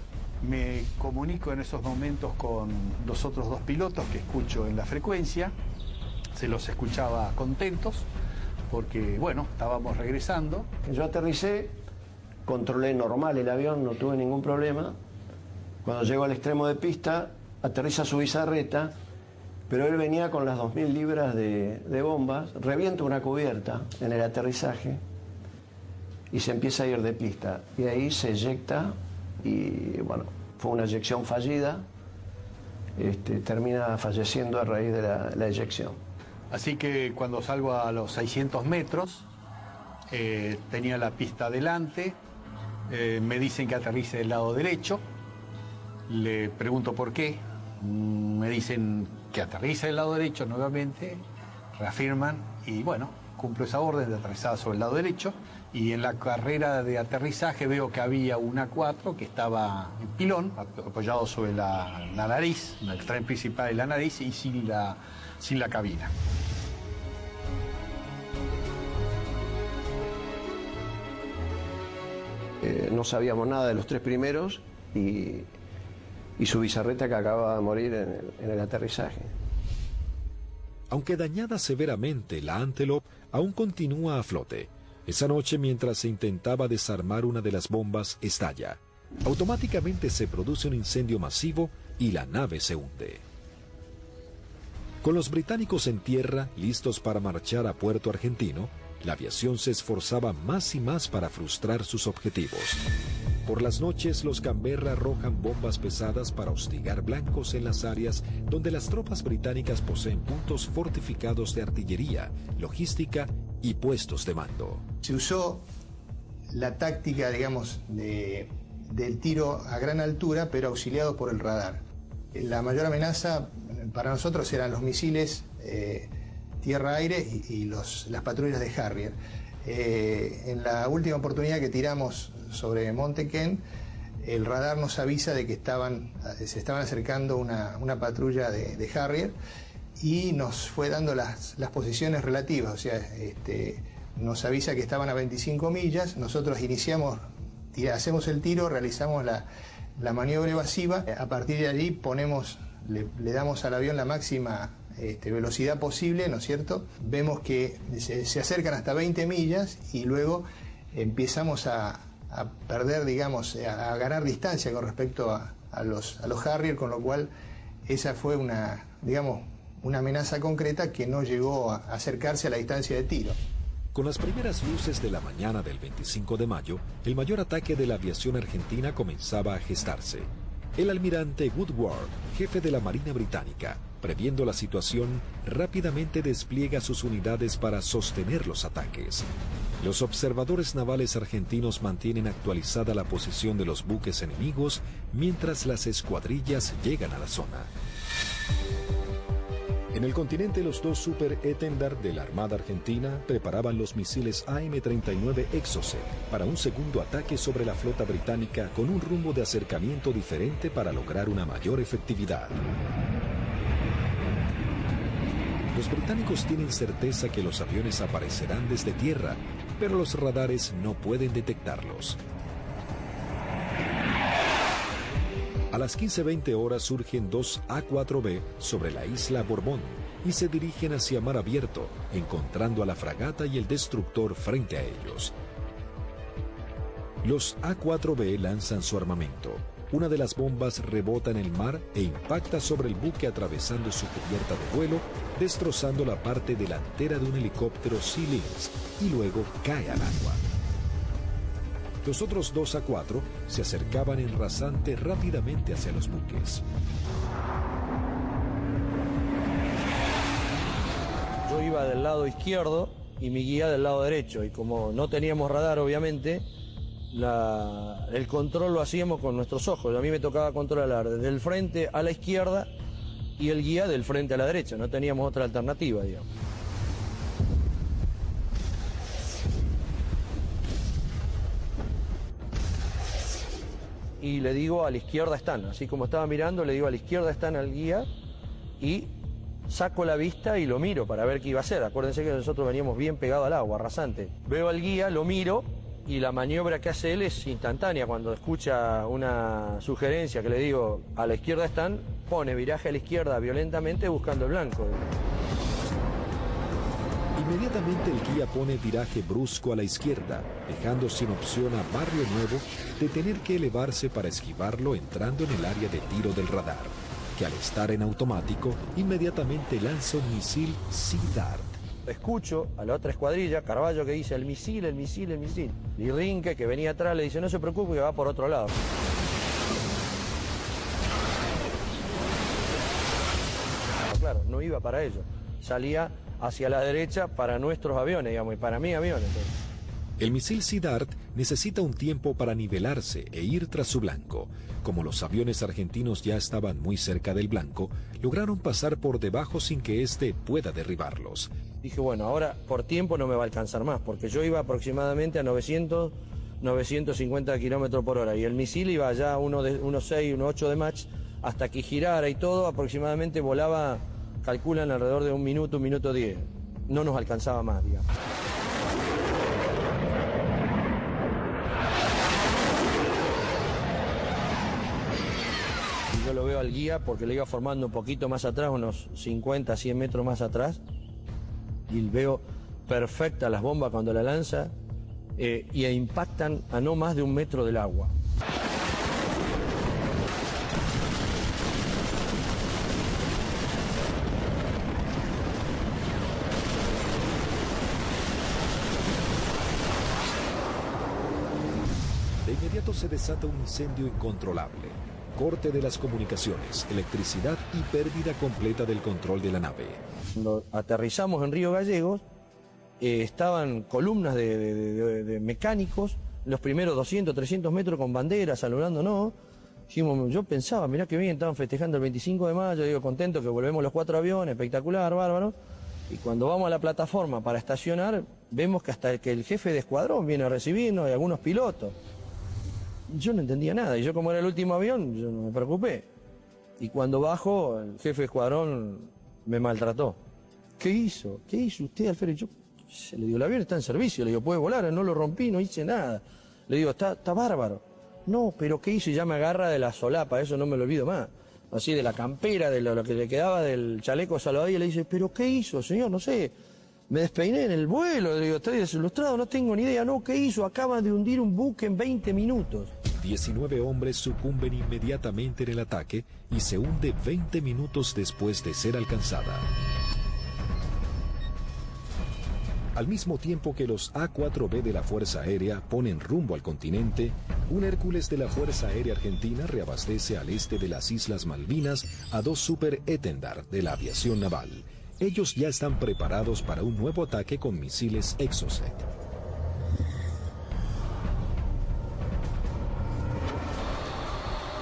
Me comunico en esos momentos con los otros dos pilotos que escucho en la frecuencia, se los escuchaba contentos porque, bueno, estábamos regresando. Yo aterricé, controlé normal el avión, no tuve ningún problema. Cuando llego al extremo de pista, aterriza su bizarreta, pero él venía con las 2.000 libras de bombas, revienta una cubierta en el aterrizaje y se empieza a ir de pista. Y ahí se eyecta y, bueno, fue una eyección fallida, termina falleciendo a raíz de la eyección. Así que cuando salgo a los 600 metros, tenía la pista delante, me dicen que aterrice del lado derecho, le pregunto por qué, me dicen que aterrice del lado derecho nuevamente, reafirman y bueno, cumplo esa orden de aterrizar sobre el lado derecho y en la carrera de aterrizaje veo que había un A4 que estaba en pilón, apoyado sobre la nariz, en el extremo principal de la nariz y sin la cabina. No sabíamos nada de los tres primeros y su bizarreta que acababa de morir en el aterrizaje. Aunque dañada severamente, la Antelope aún continúa a flote. Esa noche, mientras se intentaba desarmar una de las bombas, estalla. Automáticamente se produce un incendio masivo y la nave se hunde. Con los británicos en tierra, listos para marchar a Puerto Argentino, la aviación se esforzaba más y más para frustrar sus objetivos. Por las noches, los Canberra arrojan bombas pesadas para hostigar blancos en las áreas donde las tropas británicas poseen puntos fortificados de artillería, logística y puestos de mando. Se usó la táctica, digamos, del tiro a gran altura, pero auxiliado por el radar. La mayor amenaza para nosotros eran los misiles tierra-aire y las patrullas de Harrier. En la última oportunidad que tiramos sobre Monte Kent, el radar nos avisa de que se estaban acercando una patrulla de Harrier y nos fue dando las posiciones relativas, o sea, nos avisa que estaban a 25 millas, nosotros hacemos el tiro, realizamos la maniobra evasiva, a partir de allí le damos al avión la máxima velocidad posible, ¿no es cierto? Vemos que se acercan hasta 20 millas y luego empezamos a perder, digamos, a ganar distancia con respecto a los Harrier, con lo cual esa fue una amenaza concreta que no llegó a acercarse a la distancia de tiro. Con las primeras luces de la mañana del 25 de mayo, el mayor ataque de la aviación argentina comenzaba a gestarse. El almirante Woodward, jefe de la Marina Británica, previendo la situación, rápidamente despliega sus unidades para sostener los ataques. Los observadores navales argentinos mantienen actualizada la posición de los buques enemigos mientras las escuadrillas llegan a la zona. En el continente, los dos Super Étendard de la Armada Argentina preparaban los misiles AM-39 Exocet para un segundo ataque sobre la flota británica con un rumbo de acercamiento diferente para lograr una mayor efectividad. Los británicos tienen certeza que los aviones aparecerán desde tierra, pero los radares no pueden detectarlos. A las 15:20 horas surgen dos A-4B sobre la isla Borbón y se dirigen hacia mar abierto, encontrando a la fragata y el destructor frente a ellos. Los A-4B lanzan su armamento. Una de las bombas rebota en el mar e impacta sobre el buque atravesando su cubierta de vuelo, destrozando la parte delantera de un helicóptero Sea Lynx y luego cae al agua. Los otros dos A-4 se acercaban en rasante rápidamente hacia los buques. Yo iba del lado izquierdo y mi guía del lado derecho, y como no teníamos radar obviamente, el control lo hacíamos con nuestros ojos. A mí me tocaba controlar desde el frente a la izquierda y el guía del frente a la derecha, no teníamos otra alternativa, digamos. Y le digo, a la izquierda están, así como estaba mirando, le digo, a la izquierda están al guía, y saco la vista y lo miro para ver qué iba a hacer. Acuérdense que nosotros veníamos bien pegados al agua, rasante. Veo al guía, lo miro, y la maniobra que hace él es instantánea. Cuando escucha una sugerencia que le digo, a la izquierda están, pone viraje a la izquierda violentamente buscando el blanco. Inmediatamente el guía pone viraje brusco a la izquierda, dejando sin opción a Barrio Nuevo de tener que elevarse para esquivarlo entrando en el área de tiro del radar, que al estar en automático, inmediatamente lanza un misil Sea Dart. Escucho a la otra escuadrilla, Carballo, que dice el misil, el misil, el misil. Y Rinque, que venía atrás, le dice, no se preocupe, que va por otro lado. Claro, no iba para ellos. Salía hacia la derecha para nuestros aviones, digamos, y para mis aviones. El misil Sea Dart necesita un tiempo para nivelarse e ir tras su blanco. Como los aviones argentinos ya estaban muy cerca del blanco, lograron pasar por debajo sin que éste pueda derribarlos. Dije, bueno, ahora por tiempo no me va a alcanzar más, porque yo iba aproximadamente a 900, 950 kilómetros por hora, y el misil iba ya a 1.6, 1.8 de Mach, hasta que girara y todo, aproximadamente volaba, calculan alrededor de 1 minuto 10. No nos alcanzaba más, digamos. Yo lo veo al guía porque le iba formando un poquito más atrás, unos 50, 100 metros más atrás, y veo perfecta las bombas cuando la lanza, y impactan a no más de 1 metro del agua. De inmediato se desata un incendio incontrolable. Corte de las comunicaciones, electricidad y pérdida completa del control de la nave. Cuando aterrizamos en Río Gallegos, estaban columnas de mecánicos, los primeros 200, 300 metros con banderas, saludándonos. Dijimos, yo pensaba, mirá que bien, estaban festejando el 25 de mayo, digo, contento que volvemos los 4 aviones, espectacular, bárbaro. Y cuando vamos a la plataforma para estacionar, vemos que hasta que el jefe de escuadrón viene a recibirnos y algunos pilotos. Yo no entendía nada, y yo como era el último avión, yo no me preocupé. Y cuando bajo, el jefe de escuadrón me maltrató. ¿Qué hizo? ¿Qué hizo usted, Alfredo? Yo le digo, el avión está en servicio, le digo, puede volar, no lo rompí, no hice nada. Le digo, está bárbaro. No, pero ¿qué hizo? Y ya me agarra de la solapa, eso no me lo olvido más. Así de la campera, de lo que le quedaba del chaleco salvavidas, le dice, ¿pero qué hizo, señor? No sé. Me despeiné en el vuelo, le digo, estoy desilustrado, no tengo ni idea. No, ¿qué hizo? Acaba de hundir un buque en 20 minutos. 19 hombres sucumben inmediatamente en el ataque y se hunde 20 minutos después de ser alcanzada. Al mismo tiempo que los A-4B de la Fuerza Aérea ponen rumbo al continente, un Hércules de la Fuerza Aérea Argentina reabastece al este de las Islas Malvinas a 2 Super Étendard de la aviación naval. Ellos ya están preparados para un nuevo ataque con misiles Exocet.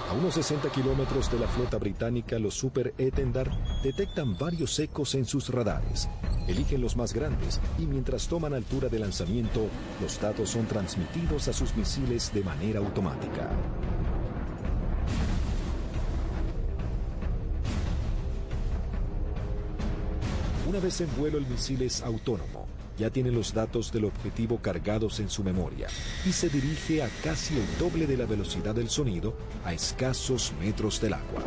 A unos 60 kilómetros de la flota británica, los Super Étendard detectan varios ecos en sus radares. Eligen los más grandes y mientras toman altura de lanzamiento, los datos son transmitidos a sus misiles de manera automática. Una vez en vuelo, el misil es autónomo. Ya tiene los datos del objetivo cargados en su memoria y se dirige a casi el doble de la velocidad del sonido a escasos metros del agua.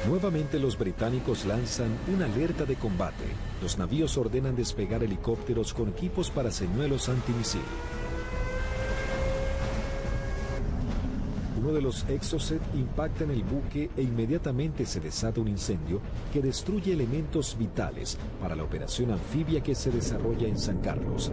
Nuevamente los británicos lanzan una alerta de combate. Los navíos ordenan despegar helicópteros con equipos para señuelos antimisil. Uno de los Exocet impacta en el buque e inmediatamente se desata un incendio que destruye elementos vitales para la operación anfibia que se desarrolla en San Carlos.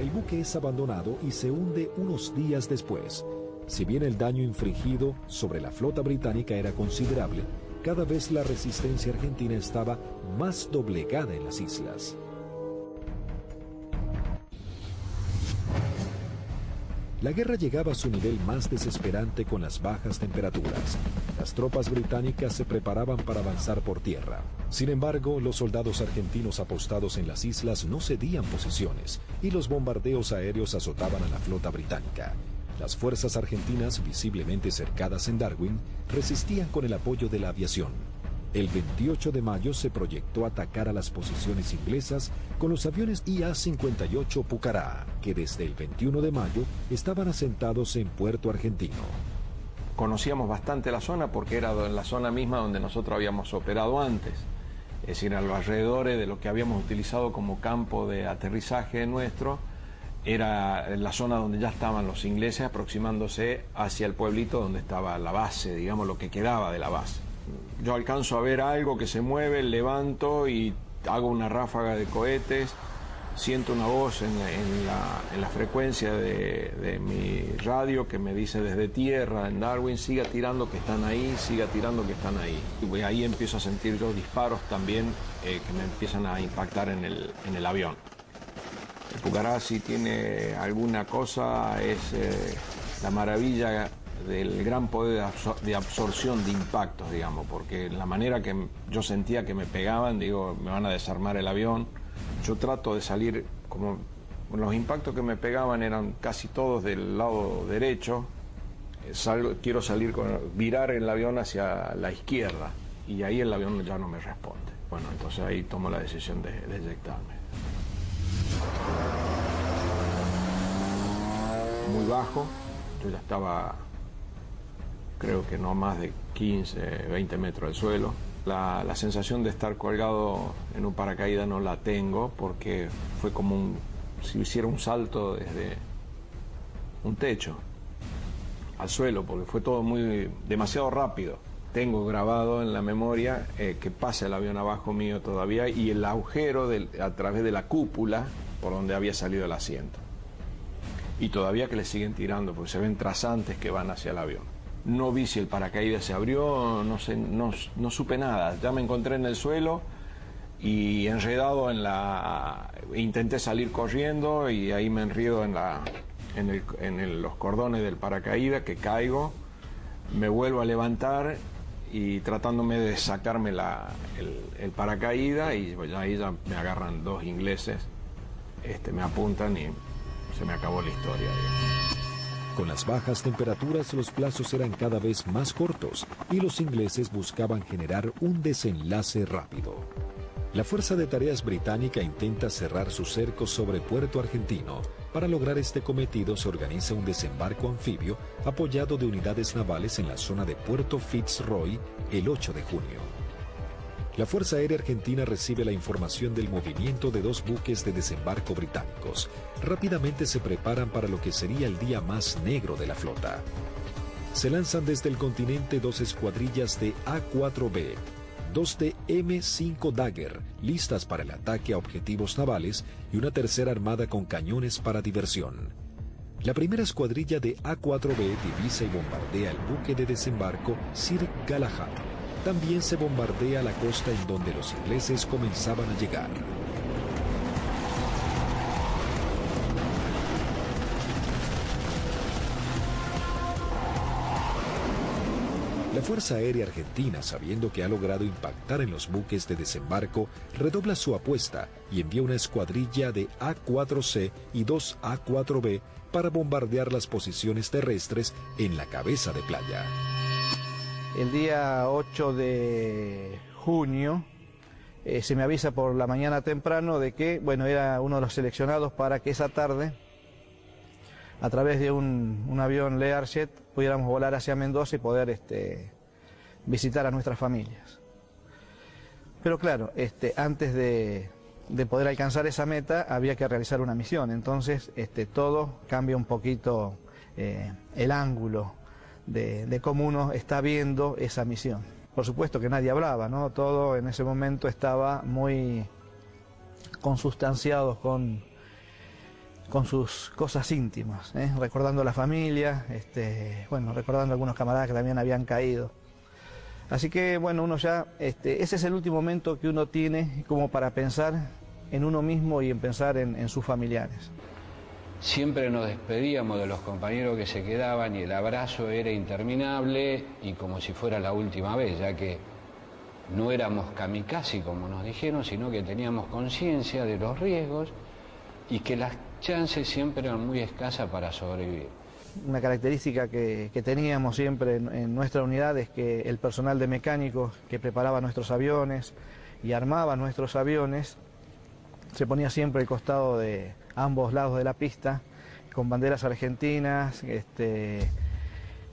El buque es abandonado y se hunde unos días después. Si bien el daño infligido sobre la flota británica era considerable, cada vez la resistencia argentina estaba más doblegada en las islas. La guerra llegaba a su nivel más desesperante con las bajas temperaturas. Las tropas británicas se preparaban para avanzar por tierra. Sin embargo, los soldados argentinos apostados en las islas no cedían posiciones y los bombardeos aéreos azotaban a la flota británica. Las fuerzas argentinas, visiblemente cercadas en Darwin, resistían con el apoyo de la aviación. El 28 de mayo se proyectó atacar a las posiciones inglesas con los aviones IA-58 Pucará, que desde el 21 de mayo estaban asentados en Puerto Argentino. Conocíamos bastante la zona porque era la zona misma donde nosotros habíamos operado antes, es decir, a los alrededores de lo que habíamos utilizado como campo de aterrizaje nuestro, era la zona donde ya estaban los ingleses aproximándose hacia el pueblito donde estaba la base, digamos, lo que quedaba de la base. Yo alcanzo a ver algo que se mueve, levanto y hago una ráfaga de cohetes, siento una voz en la frecuencia de mi radio que me dice desde tierra en Darwin, siga tirando que están ahí, siga tirando que están ahí. Y ahí empiezo a sentir yo disparos también que me empiezan a impactar en el avión. El Pucará, si tiene alguna cosa, es la maravilla del gran poder de absorción de impactos, digamos, porque la manera que yo sentía que me pegaban, digo, me van a desarmar el avión. Yo trato de salir, como los impactos que me pegaban eran casi todos del lado derecho, quiero virar el avión hacia la izquierda y ahí el avión ya no me responde. Bueno, entonces ahí tomo la decisión de eyectarme. Muy bajo, yo ya estaba, creo que no más de 15, 20 metros del suelo. La sensación de estar colgado en un paracaídas no la tengo porque fue como si hiciera un salto desde un techo al suelo, porque fue todo demasiado rápido. Tengo grabado en la memoria que pasa el avión abajo mío todavía y el agujero a través de la cúpula por donde había salido el asiento. Y todavía que le siguen tirando porque se ven trazantes que van hacia el avión. No vi si el paracaídas se abrió, no sé, no supe nada. Ya me encontré en el suelo y enredado intenté salir corriendo y ahí me enredo en los cordones del paracaídas, que caigo, me vuelvo a levantar y tratándome de sacarme el paracaídas y pues, ahí ya me agarran dos ingleses, me apuntan y se me acabó la historia. Con las bajas temperaturas, los plazos eran cada vez más cortos y los ingleses buscaban generar un desenlace rápido. La Fuerza de Tareas Británica intenta cerrar su cerco sobre Puerto Argentino. Para lograr este cometido se organiza un desembarco anfibio apoyado de unidades navales en la zona de Puerto Fitzroy el 8 de junio. La Fuerza Aérea Argentina recibe la información del movimiento de dos buques de desembarco británicos. Rápidamente se preparan para lo que sería el día más negro de la flota. Se lanzan desde el continente dos escuadrillas de A4B, dos de M5 Dagger, listas para el ataque a objetivos navales, y una tercera armada con cañones para diversión. La primera escuadrilla de A4B divisa y bombardea el buque de desembarco Sir Galahad. También se bombardea la costa en donde los ingleses comenzaban a llegar. La Fuerza Aérea Argentina, sabiendo que ha logrado impactar en los buques de desembarco, redobla su apuesta y envía una escuadrilla de A-4C y 2 A-4B para bombardear las posiciones terrestres en la cabeza de playa. El día 8 de junio se me avisa por la mañana temprano de que, bueno, era uno de los seleccionados para que esa tarde, a través de un avión Learjet, pudiéramos volar hacia Mendoza y poder visitar a nuestras familias. Pero claro, antes de poder alcanzar esa meta había que realizar una misión, entonces todo cambia un poquito el ángulo de cómo uno está viendo esa misión. Por supuesto que nadie hablaba, ¿no? Todo en ese momento estaba muy consustanciado con sus cosas íntimas, recordando a la familia, bueno, recordando a algunos camaradas que también habían caído. Así que, bueno, uno ya, ese es el último momento que uno tiene como para pensar en uno mismo y en pensar en sus familiares. Siempre nos despedíamos de los compañeros que se quedaban y el abrazo era interminable y como si fuera la última vez, ya que no éramos kamikaze como nos dijeron, sino que teníamos conciencia de los riesgos y que las chances siempre eran muy escasas para sobrevivir. Una característica que teníamos siempre en nuestra unidad es que el personal de mecánicos que preparaba nuestros aviones y armaba nuestros aviones se ponía siempre al costado de ambos lados de la pista, con banderas argentinas,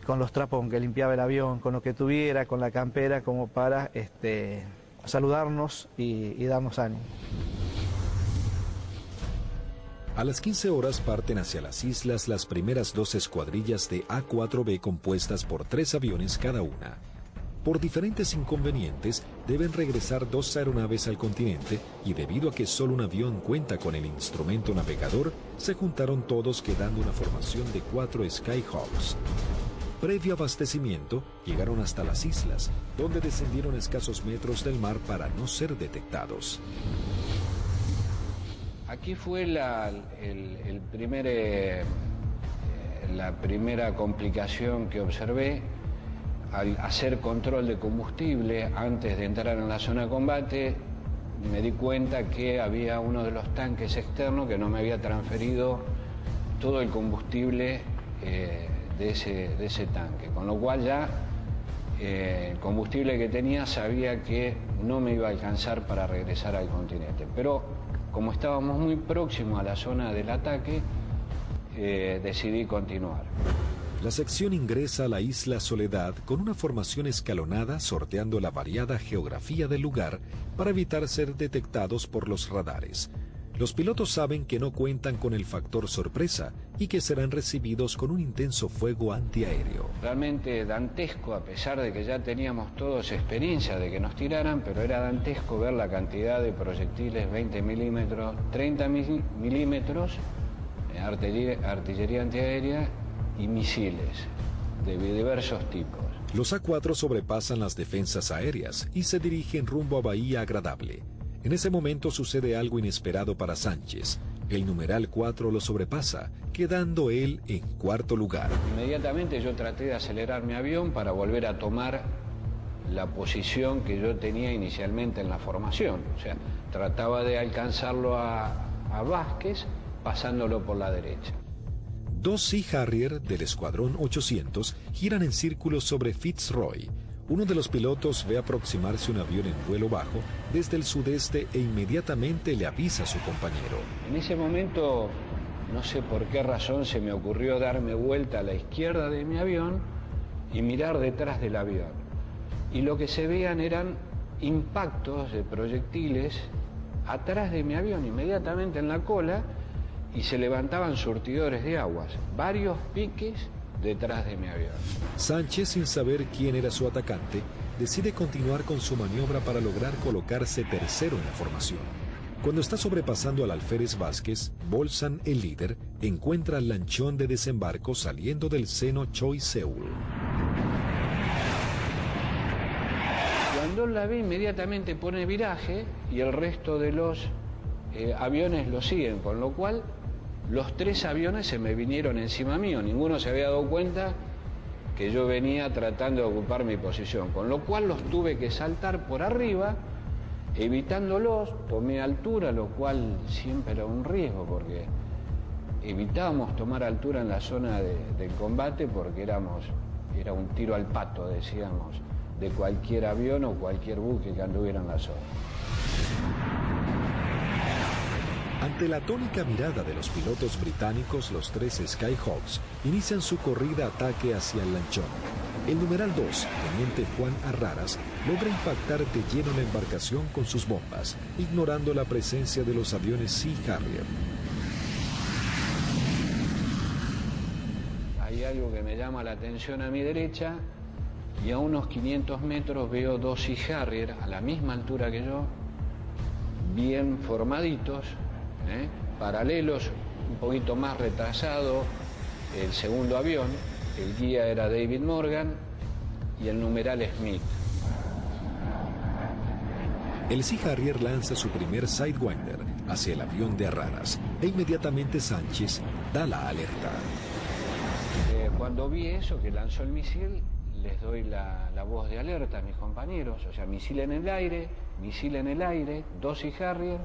con los trapos con que limpiaba el avión, con lo que tuviera, con la campera, como para saludarnos y darnos ánimo. A las 15 horas parten hacia las islas las primeras 2 escuadrillas de A-4B compuestas por 3 aviones cada una. Por diferentes inconvenientes, deben regresar 2 aeronaves al continente y debido a que solo un avión cuenta con el instrumento navegador, se juntaron todos quedando una formación de 4 Skyhawks. Previo abastecimiento, llegaron hasta las islas, donde descendieron a escasos metros del mar para no ser detectados. Aquí fue la primera complicación que observé. Al hacer control de combustible antes de entrar en la zona de combate, me di cuenta que había uno de los tanques externos que no me había transferido todo el combustible de ese tanque, con lo cual ya el combustible que tenía sabía que no me iba a alcanzar para regresar al continente. Pero como estábamos muy próximos a la zona del ataque, decidí continuar. La sección ingresa a la isla Soledad con una formación escalonada sorteando la variada geografía del lugar para evitar ser detectados por los radares. Los pilotos saben que no cuentan con el factor sorpresa y que serán recibidos con un intenso fuego antiaéreo. Realmente dantesco, a pesar de que ya teníamos todos experiencia de que nos tiraran, pero era dantesco ver la cantidad de proyectiles 20 milímetros, 30 milímetros, artillería antiaérea y misiles de diversos tipos. Los A4 sobrepasan las defensas aéreas y se dirigen rumbo a Bahía Agradable. En ese momento sucede algo inesperado para Sánchez. El numeral 4 lo sobrepasa, quedando él en 4º lugar. Inmediatamente yo traté de acelerar mi avión para volver a tomar la posición que yo tenía inicialmente en la formación. O sea, trataba de alcanzarlo a Vázquez pasándolo por la derecha. 2 Sea Harrier del Escuadrón 800 giran en círculos sobre Fitzroy. Uno de los pilotos ve aproximarse un avión en vuelo bajo desde el sudeste e inmediatamente le avisa a su compañero. En ese momento, no sé por qué razón, se me ocurrió darme vuelta a la izquierda de mi avión y mirar detrás del avión. Y lo que se veían eran impactos de proyectiles atrás de mi avión, inmediatamente en la cola, y se levantaban surtidores de aguas, varios piques detrás de mi avión. Sánchez, sin saber quién era su atacante, decide continuar con su maniobra para lograr colocarse tercero en la formación. Cuando está sobrepasando al alférez Vázquez, Bolsan, el líder, encuentra al lanchón de desembarco saliendo del seno Choi Seul. Cuando la ve, inmediatamente pone viraje y el resto de los aviones lo siguen, con lo cual los 3 aviones se me vinieron encima mío. Ninguno se había dado cuenta que yo venía tratando de ocupar mi posición, con lo cual los tuve que saltar por arriba, evitándolos, tomé altura, lo cual siempre era un riesgo, porque evitábamos tomar altura en la zona del combate, porque era un tiro al pato, decíamos, de cualquier avión o cualquier buque que anduviera en la zona. Ante la atónica mirada de los pilotos británicos, los 3 Skyhawks inician su corrida-ataque hacia el lanchón. El numeral 2, teniente Juan Arraras, logra impactar de lleno la embarcación con sus bombas, ignorando la presencia de los aviones Sea Harrier. Hay algo que me llama la atención a mi derecha, y a unos 500 metros veo 2 Sea Harrier a la misma altura que yo, bien formaditos, paralelos, un poquito más retrasado el segundo avión. El guía era David Morgan y el numeral Smith. El Sea Harrier lanza su primer Sidewinder hacia el avión de Arraras e inmediatamente Sánchez da la alerta. Cuando vi eso, que lanzó el misil, les doy la voz de alerta a mis compañeros, o sea, misil en el aire, 2 Sea Harrier.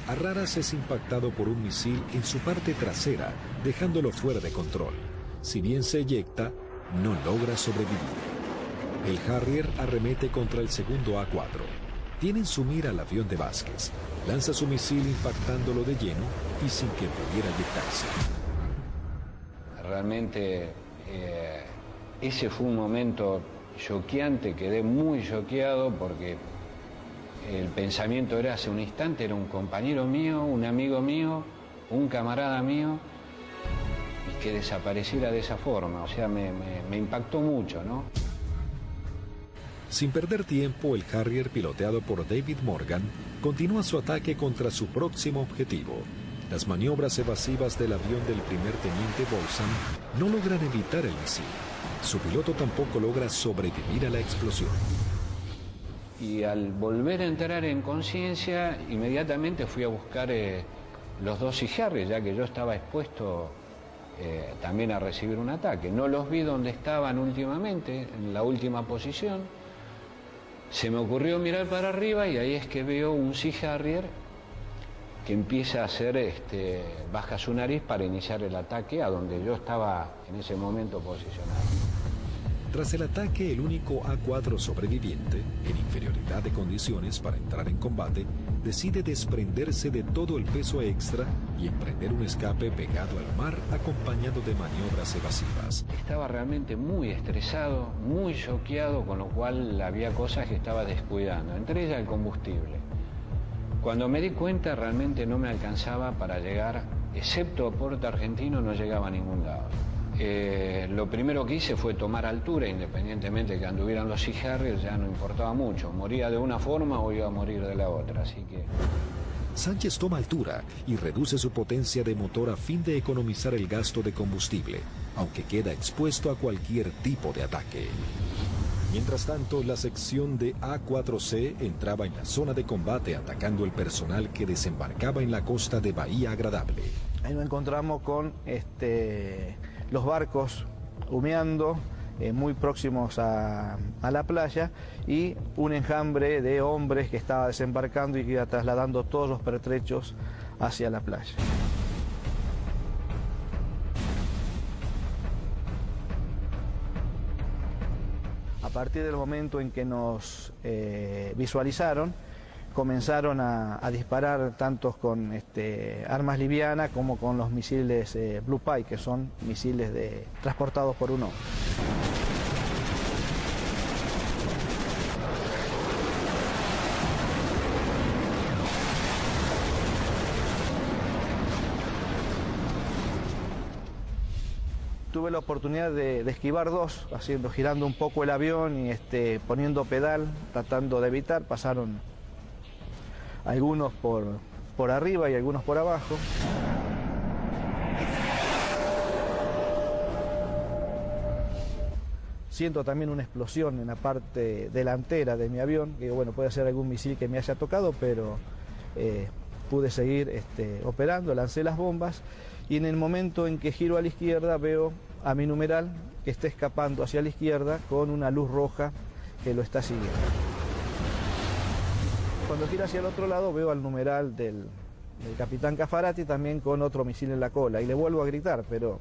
Arraras es impactado por un misil en su parte trasera, dejándolo fuera de control. Si bien se eyecta, no logra sobrevivir. El Harrier arremete contra el segundo A4. Tiene en su mira al avión de Vázquez. Lanza su misil impactándolo de lleno y sin que pudiera eyectarse. Realmente ese fue un momento choqueante, quedé muy choqueado porque el pensamiento era hace un instante, era un compañero mío, un amigo mío, un camarada mío, y que desapareciera de esa forma, o sea, me impactó mucho, ¿no? Sin perder tiempo, el Harrier, piloteado por David Morgan, continúa su ataque contra su próximo objetivo. Las maniobras evasivas del avión del primer teniente Bolson no logran evitar el misil. Su piloto tampoco logra sobrevivir a la explosión. Y al volver a entrar en conciencia, inmediatamente fui a buscar los 2 Sea Harrier, ya que yo estaba expuesto también a recibir un ataque. No los vi donde estaban últimamente, en la última posición. Se me ocurrió mirar para arriba y ahí es que veo un Sea Harrier que empieza a hacer, baja su nariz para iniciar el ataque a donde yo estaba en ese momento posicionado. Tras el ataque, el único A4 sobreviviente, en inferioridad de condiciones para entrar en combate, decide desprenderse de todo el peso extra y emprender un escape pegado al mar acompañado de maniobras evasivas. Estaba realmente muy estresado, muy choqueado, con lo cual había cosas que estaba descuidando, entre ellas el combustible. Cuando me di cuenta realmente no me alcanzaba para llegar, excepto a Puerto Argentino, no llegaba a ningún lado. Lo primero que hice fue tomar altura, independientemente de que anduvieran los Sea Harrier, ya no importaba mucho, moría de una forma o iba a morir de la otra, así que... Sánchez toma altura y reduce su potencia de motor a fin de economizar el gasto de combustible, aunque queda expuesto a cualquier tipo de ataque. Mientras tanto, la sección de A4C entraba en la zona de combate atacando el personal que desembarcaba en la costa de Bahía Agradable. Ahí nos encontramos con los barcos humeando, muy próximos a la playa, y un enjambre de hombres que estaba desembarcando y que iba trasladando todos los pertrechos hacia la playa. A partir del momento en que nos visualizaron, comenzaron a disparar tanto con armas livianas como con los misiles Blue Pie, que son misiles transportados por un hombre. Tuve la oportunidad de esquivar 2, girando un poco el avión y poniendo pedal, tratando de evitar. Pasaron algunos por arriba y algunos por abajo. Siento también una explosión en la parte delantera de mi avión, que bueno, puede ser algún misil que me haya tocado, pero pude seguir operando, lancé las bombas y en el momento en que giro a la izquierda veo a mi numeral que está escapando hacia la izquierda con una luz roja que lo está siguiendo. Cuando gira hacia el otro lado veo al numeral del capitán Caffarati también con otro misil en la cola y le vuelvo a gritar, pero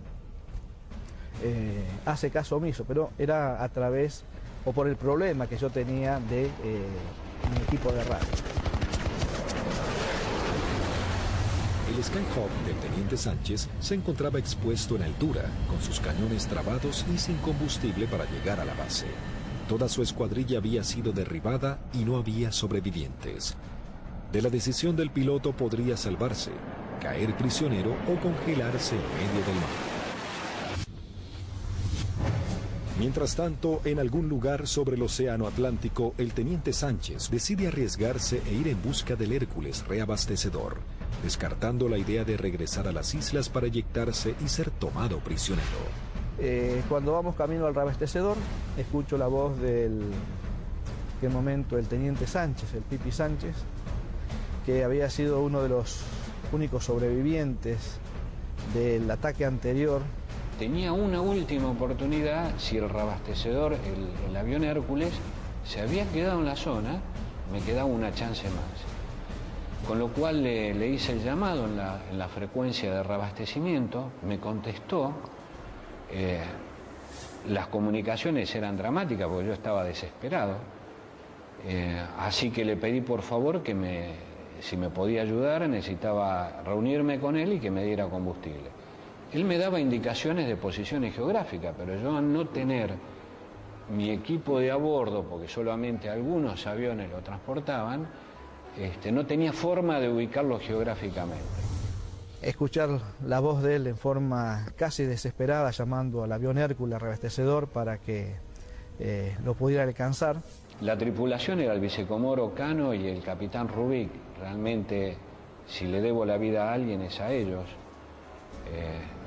hace caso omiso, pero era a través o por el problema que yo tenía de mi equipo de radio. El Skyhawk del teniente Sánchez se encontraba expuesto en altura, con sus cañones trabados y sin combustible para llegar a la base. Toda su escuadrilla había sido derribada y no había sobrevivientes. De la decisión del piloto podría salvarse, caer prisionero o congelarse en medio del mar. Mientras tanto, en algún lugar sobre el océano Atlántico, el teniente Sánchez decide arriesgarse e ir en busca del Hércules reabastecedor, descartando la idea de regresar a las islas para eyectarse y ser tomado prisionero. Cuando vamos camino al reabastecedor, escucho la voz del, en aquel momento, el teniente Sánchez, el Pipi Sánchez, que había sido uno de los únicos sobrevivientes del ataque anterior. Tenía una última oportunidad, si el reabastecedor, el avión Hércules, se había quedado en la zona, me quedaba una chance más. Con lo cual le hice el llamado en la frecuencia de reabastecimiento, me contestó. Las comunicaciones eran dramáticas porque yo estaba desesperado. Así que le pedí por favor que si me podía ayudar, necesitaba reunirme con él y que me diera combustible. Él me daba indicaciones de posiciones geográficas, pero yo al no tener mi equipo de a bordo, porque solamente algunos aviones lo transportaban, no tenía forma de ubicarlo geográficamente. Escuchar la voz de él en forma casi desesperada, llamando al avión Hércules reabastecedor para que lo pudiera alcanzar. La tripulación era el vicecomoro Cano y el capitán Rubik. Realmente, si le debo la vida a alguien es a ellos.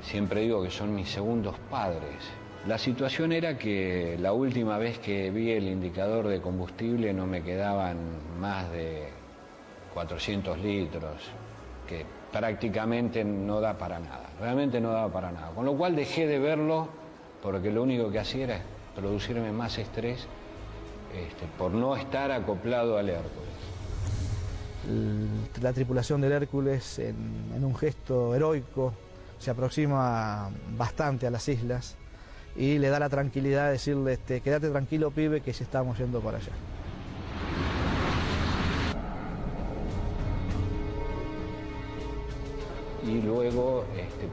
Siempre digo que son mis segundos padres. La situación era que la última vez que vi el indicador de combustible no me quedaban más de 400 litros, que prácticamente no da para nada, realmente no daba para nada. Con lo cual dejé de verlo porque lo único que hacía era producirme más estrés por no estar acoplado al Hércules. La tripulación del Hércules, en un gesto heroico, se aproxima bastante a las islas y le da la tranquilidad de decirle, quédate tranquilo, pibe, que ya estamos yendo para allá. Y luego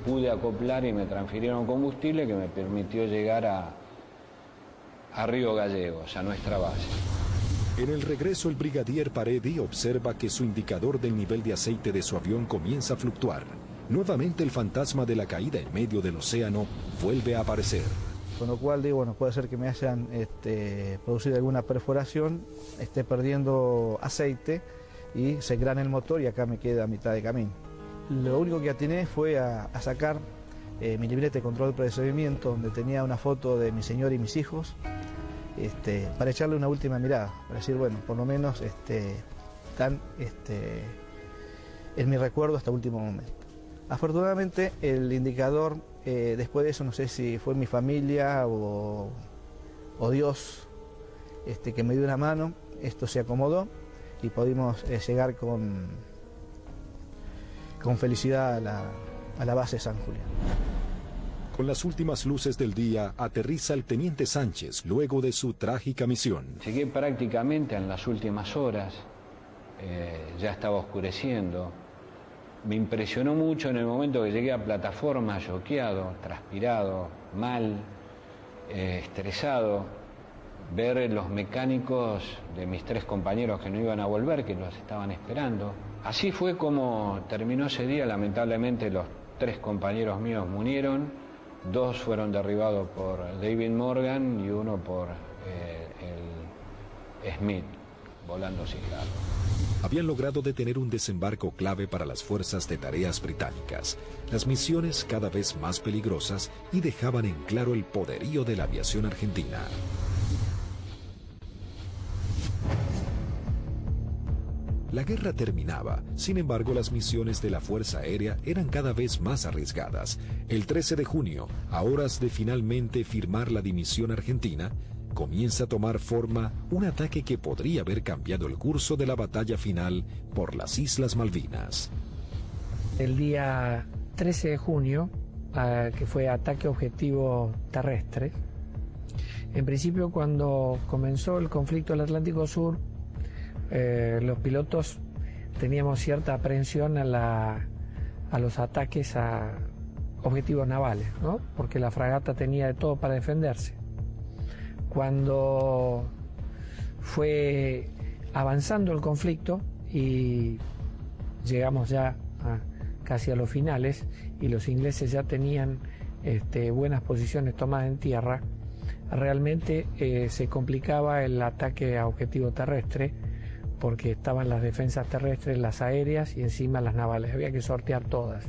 pude acoplar y me transfirieron combustible que me permitió llegar a Río Gallegos, a nuestra base. En el regreso, el brigadier Paredi observa que su indicador del nivel de aceite de su avión comienza a fluctuar. Nuevamente el fantasma de la caída en medio del océano vuelve a aparecer. Con lo cual digo, bueno, puede ser que me hayan producido alguna perforación, esté perdiendo aceite y se grane el motor y acá me queda a mitad de camino. Lo único que atiné fue a sacar mi libreta de control de procedimiento, donde tenía una foto de mi señor y mis hijos, para echarle una última mirada, para decir, bueno, por lo menos están en mi recuerdo hasta el último momento. Afortunadamente el indicador, después de eso, no sé si fue mi familia o Dios que me dio una mano, esto se acomodó y pudimos llegar con felicidad a la base San Julián. Con las últimas luces del día, aterriza el teniente Sánchez luego de su trágica misión. Llegué prácticamente en las últimas horas, ya estaba oscureciendo. Me impresionó mucho en el momento que llegué a plataforma, choqueado, transpirado, mal, estresado, ver los mecánicos de mis 3 compañeros que no iban a volver, que los estaban esperando. Así fue como terminó ese día. Lamentablemente los 3 compañeros míos murieron, 2 fueron derribados por David Morgan y 1 por el Smith, volando sin cargo. Habían logrado detener un desembarco clave para las fuerzas de tareas británicas, las misiones cada vez más peligrosas y dejaban en claro el poderío de la aviación argentina. La guerra terminaba, sin embargo las misiones de la Fuerza Aérea eran cada vez más arriesgadas. El 13 de junio, a horas de finalmente firmar la dimisión argentina, comienza a tomar forma un ataque que podría haber cambiado el curso de la batalla final por las Islas Malvinas. El día 13 de junio, que fue ataque objetivo terrestre, en principio cuando comenzó el conflicto del Atlántico Sur, los pilotos teníamos cierta aprehensión a los ataques a objetivos navales, ¿no? Porque la fragata tenía de todo para defenderse. Cuando fue avanzando el conflicto y llegamos ya casi a los finales y los ingleses ya tenían buenas posiciones tomadas en tierra, realmente se complicaba el ataque a objetivo terrestre porque estaban las defensas terrestres, las aéreas y encima las navales. Había que sortear todas.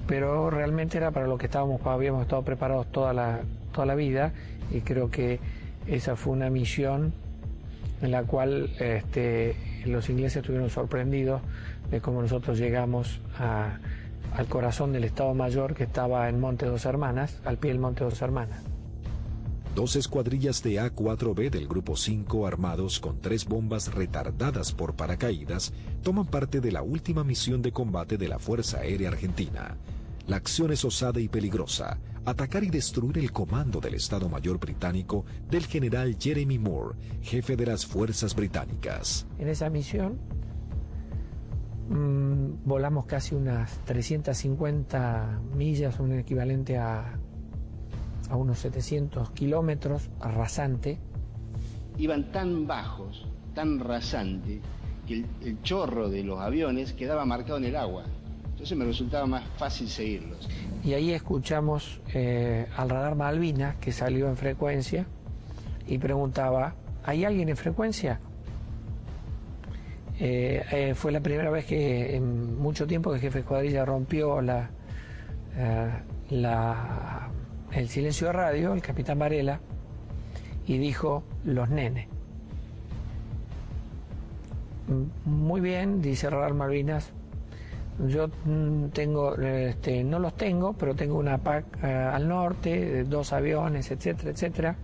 Pero realmente era para lo que habíamos estado preparados toda la vida, y creo que esa fue una misión en la cual los ingleses estuvieron sorprendidos de cómo nosotros llegamos al corazón del Estado Mayor, que estaba en Monte Dos Hermanas, al pie del Monte Dos Hermanas. 2 escuadrillas de A-4B del Grupo 5 armados con 3 bombas retardadas por paracaídas toman parte de la última misión de combate de la Fuerza Aérea Argentina. La acción es osada y peligrosa: atacar y destruir el comando del Estado Mayor británico del general Jeremy Moore, jefe de las fuerzas británicas. En esa misión volamos casi unas 350 millas, un equivalente a unos 700 kilómetros, rasante. Iban tan bajos, tan rasante, que el chorro de los aviones quedaba marcado en el agua. Entonces me resultaba más fácil seguirlos. Y ahí escuchamos al radar Malvinas, que salió en frecuencia y preguntaba: ¿hay alguien en frecuencia? Fue la primera vez que en mucho tiempo que el jefe de escuadrilla rompió el silencio de radio, el capitán Varela, y dijo: los nenes. Muy bien, dice el radar Malvinas. Yo tengo, no los tengo, pero tengo una PAC al norte, 2 aviones, etcétera, etcétera.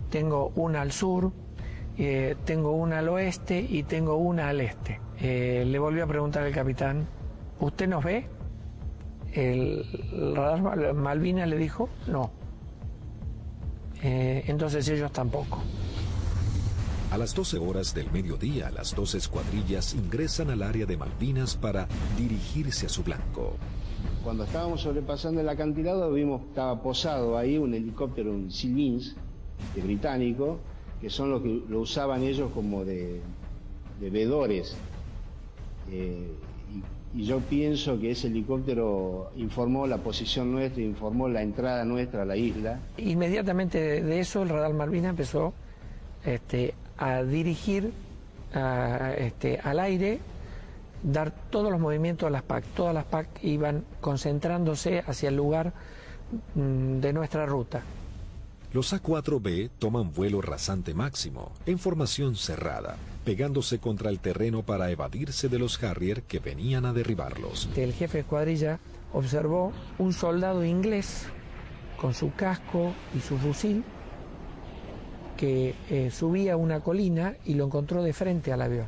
Tengo una al sur, tengo una al oeste y tengo una al este. Le volvió a preguntar el capitán: ¿usted nos ve? El radar Malvinas le dijo: no. Entonces ellos tampoco. A las 12 horas del mediodía, las 2 escuadrillas ingresan al área de Malvinas para dirigirse a su blanco. Cuando estábamos sobrepasando el acantilado, vimos que estaba posado ahí un helicóptero, un Seabees, británico, que son los que lo usaban ellos como de vedores. Y yo pienso que ese helicóptero informó la posición nuestra, informó la entrada nuestra a la isla. Inmediatamente de eso el radar Malvinas empezó a dirigir al aire, dar todos los movimientos a las PAC. Todas las PAC iban concentrándose hacia el lugar de nuestra ruta. Los A-4B toman vuelo rasante máximo, en formación cerrada, pegándose contra el terreno para evadirse de los Harrier que venían a derribarlos. El jefe de escuadrilla observó un soldado inglés con su casco y su fusil que subía una colina y lo encontró de frente al avión.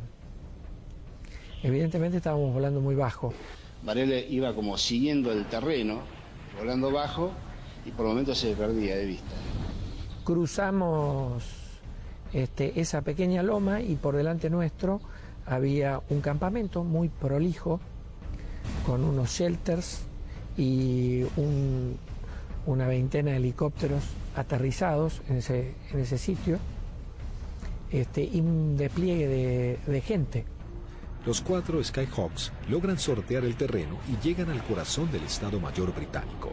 Evidentemente estábamos volando muy bajo. Varela iba como siguiendo el terreno, volando bajo, y por momentos se perdía de vista. Cruzamos esa pequeña loma y por delante nuestro había un campamento muy prolijo con unos shelters y una veintena de helicópteros aterrizados en ese sitio, y un despliegue de gente. Los 4 Skyhawks logran sortear el terreno y llegan al corazón del Estado Mayor británico.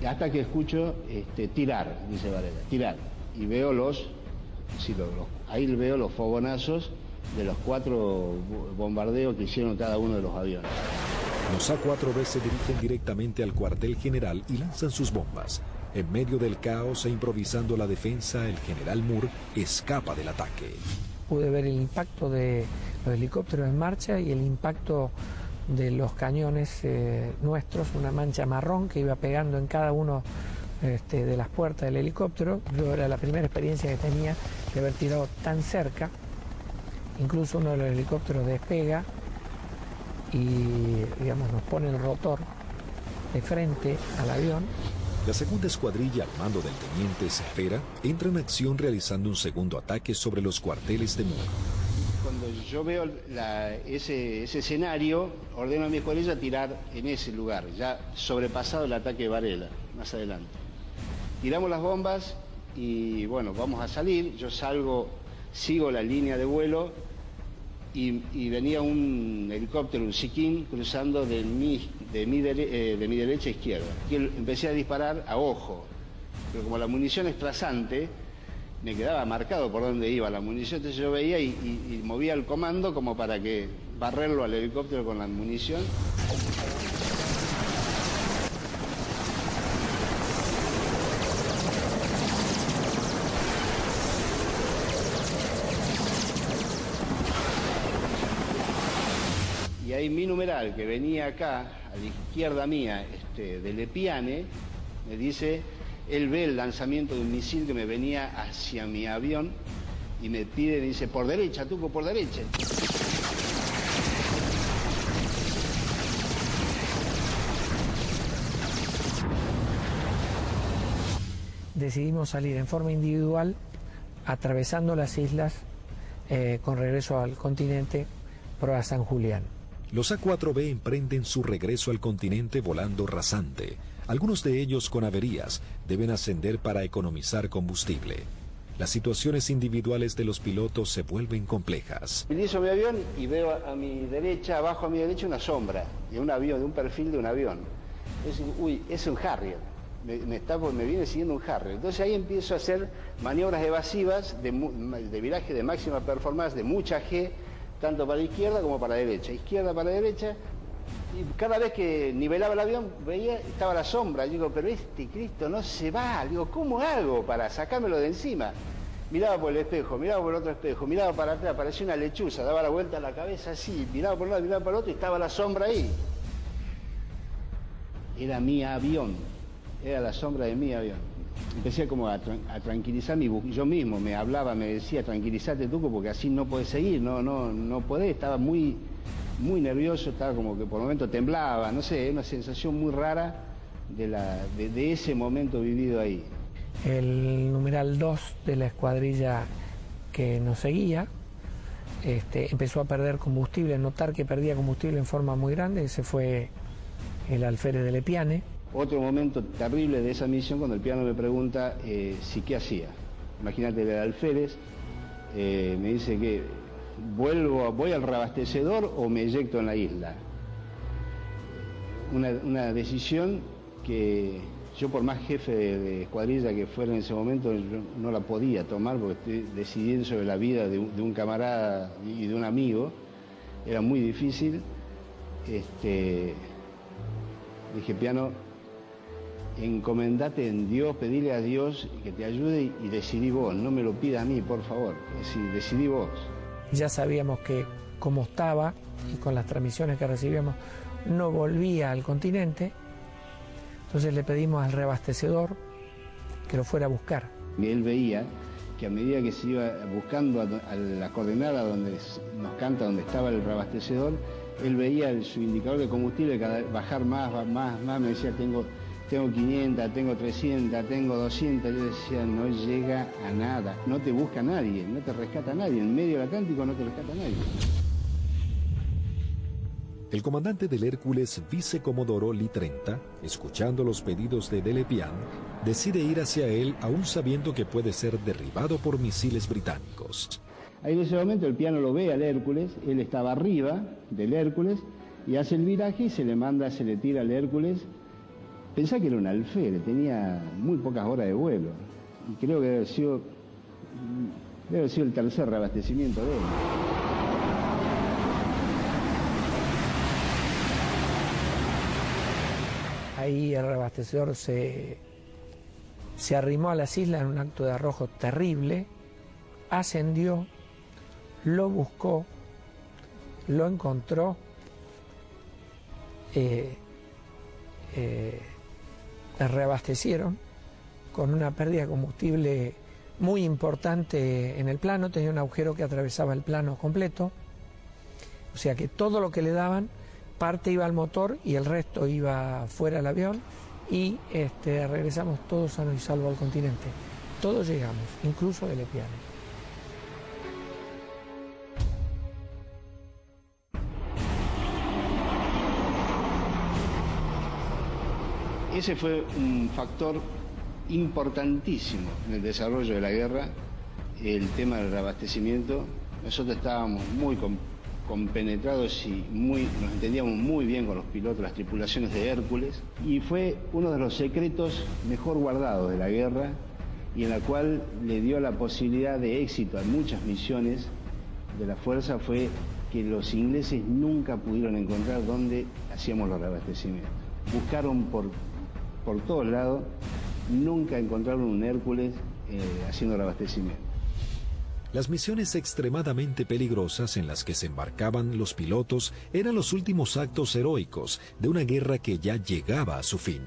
Hasta que escucho tirar, dice Varela, tirar. Y veo ahí veo los fogonazos de los 4 bombardeos que hicieron cada uno de los aviones. Los A-4B se dirigen directamente al cuartel general y lanzan sus bombas. En medio del caos e improvisando la defensa, el general Moore escapa del ataque. pude ver el impacto de los helicópteros en marcha y el impacto de los cañones nuestros, una mancha marrón que iba pegando en cada uno de las puertas del helicóptero. Yo era la primera experiencia que tenía de haber tirado tan cerca. Incluso uno de los helicópteros despega y, digamos, nos pone el rotor de frente al avión. La segunda escuadrilla, al mando del teniente Cepera, entra en acción realizando un segundo ataque sobre los cuarteles de Muro. Cuando yo veo ese escenario, ordeno a mi escuadrilla tirar en ese lugar, ya sobrepasado el ataque de Varela, más adelante. Tiramos las bombas y bueno, vamos a salir. Yo salgo, sigo la línea de vuelo y venía un helicóptero, un Siquín, cruzando de mi derecha a izquierda. Y empecé a disparar a ojo, pero como la munición es trazante, me quedaba marcado por dónde iba la munición, entonces yo veía y movía el comando como para que barrerlo al helicóptero con la munición. Y ahí mi numeral, que venía acá, a la izquierda mía, de Lepiane, me dice, él ve el lanzamiento de un misil que me venía hacia mi avión y me pide, me dice, por derecha, Tuco, por derecha. Decidimos salir en forma individual, atravesando las islas, con regreso al continente, pro a San Julián. Los A4B emprenden su regreso al continente volando rasante. Algunos de ellos con averías deben ascender para economizar combustible. Las situaciones individuales de los pilotos se vuelven complejas. Utilizo mi avión y veo a mi derecha, abajo a mi derecha, una sombra de un avión, de un perfil de un avión. Es un Harrier. Me viene siguiendo un Harrier. Entonces ahí empiezo a hacer maniobras evasivas de viraje de máxima performance, de mucha G, tanto para izquierda como para derecha. Izquierda para derecha. Y cada vez que nivelaba el avión, veía, estaba la sombra. Digo, pero este Cristo no se va. Digo, ¿cómo hago para sacármelo de encima? Miraba por el espejo, miraba por el otro espejo, miraba para atrás, parecía una lechuza, daba la vuelta a la cabeza así, miraba por un lado, miraba por el otro y estaba la sombra ahí. Era mi avión, era la sombra de mi avión. Empecé como a tranquilizar yo mismo, me hablaba, me decía, tranquilízate Tuco, porque así no podés seguir, no podés, estaba muy nervioso, estaba como que por el momento temblaba, no sé, una sensación muy rara de ese momento vivido ahí. El numeral 2 de la escuadrilla que nos seguía empezó a perder combustible, notar que perdía combustible en forma muy grande. Ese fue el alférez de Lepiane. Otro momento terrible de esa misión, cuando el piano me pregunta si qué hacía. Imagínate, el alférez me dice que voy al reabastecedor o me eyecto en la isla. Una decisión que yo, por más jefe de escuadrilla que fuera en ese momento, yo no la podía tomar porque estoy decidiendo sobre la vida de un camarada y de un amigo. Era muy difícil. Dije, piano, encomendate en Dios, pedile a Dios que te ayude y decidí vos, no me lo pidas a mí, por favor, decidí vos. Ya sabíamos que como estaba y con las transmisiones que recibíamos no volvía al continente, entonces le pedimos al reabastecedor que lo fuera a buscar. Y él veía que a medida que se iba buscando a la coordenada donde nos canta, donde estaba el reabastecedor, él veía su indicador de combustible bajar más, me decía, tengo 500, tengo 300, tengo 200, yo decía, no llega a nada, no te busca nadie, no te rescata nadie, en medio del Atlántico no te rescata nadie. El comandante del Hércules, vicecomodoro Lee 30, escuchando los pedidos de Delepian, decide ir hacia él aún sabiendo que puede ser derribado por misiles británicos. Ahí en ese momento el piano lo ve al Hércules, él estaba arriba del Hércules y hace el viraje y se le tira al Hércules. Pensá que era un alférez, tenía muy pocas horas de vuelo y creo que debe haber sido el tercer reabastecimiento de él. Ahí el reabastecedor se arrimó a las islas en un acto de arrojo terrible, ascendió, lo buscó, lo encontró, reabastecieron con una pérdida de combustible muy importante en el plano, tenía un agujero que atravesaba el plano completo, o sea que todo lo que le daban, parte iba al motor y el resto iba fuera del avión, y regresamos todos sanos y salvos al continente. Todos llegamos, incluso de Lepiane. Ese fue un factor importantísimo en el desarrollo de la guerra, el tema del reabastecimiento. Nosotros estábamos muy compenetrados y nos entendíamos muy bien con los pilotos, las tripulaciones de Hércules, y fue uno de los secretos mejor guardados de la guerra y en la cual le dio la posibilidad de éxito a muchas misiones de la fuerza, fue que los ingleses nunca pudieron encontrar dónde hacíamos los reabastecimientos. Buscaron por todos lados, nunca encontraron un Hércules haciendo reabastecimiento. Las misiones extremadamente peligrosas en las que se embarcaban los pilotos eran los últimos actos heroicos de una guerra que ya llegaba a su fin.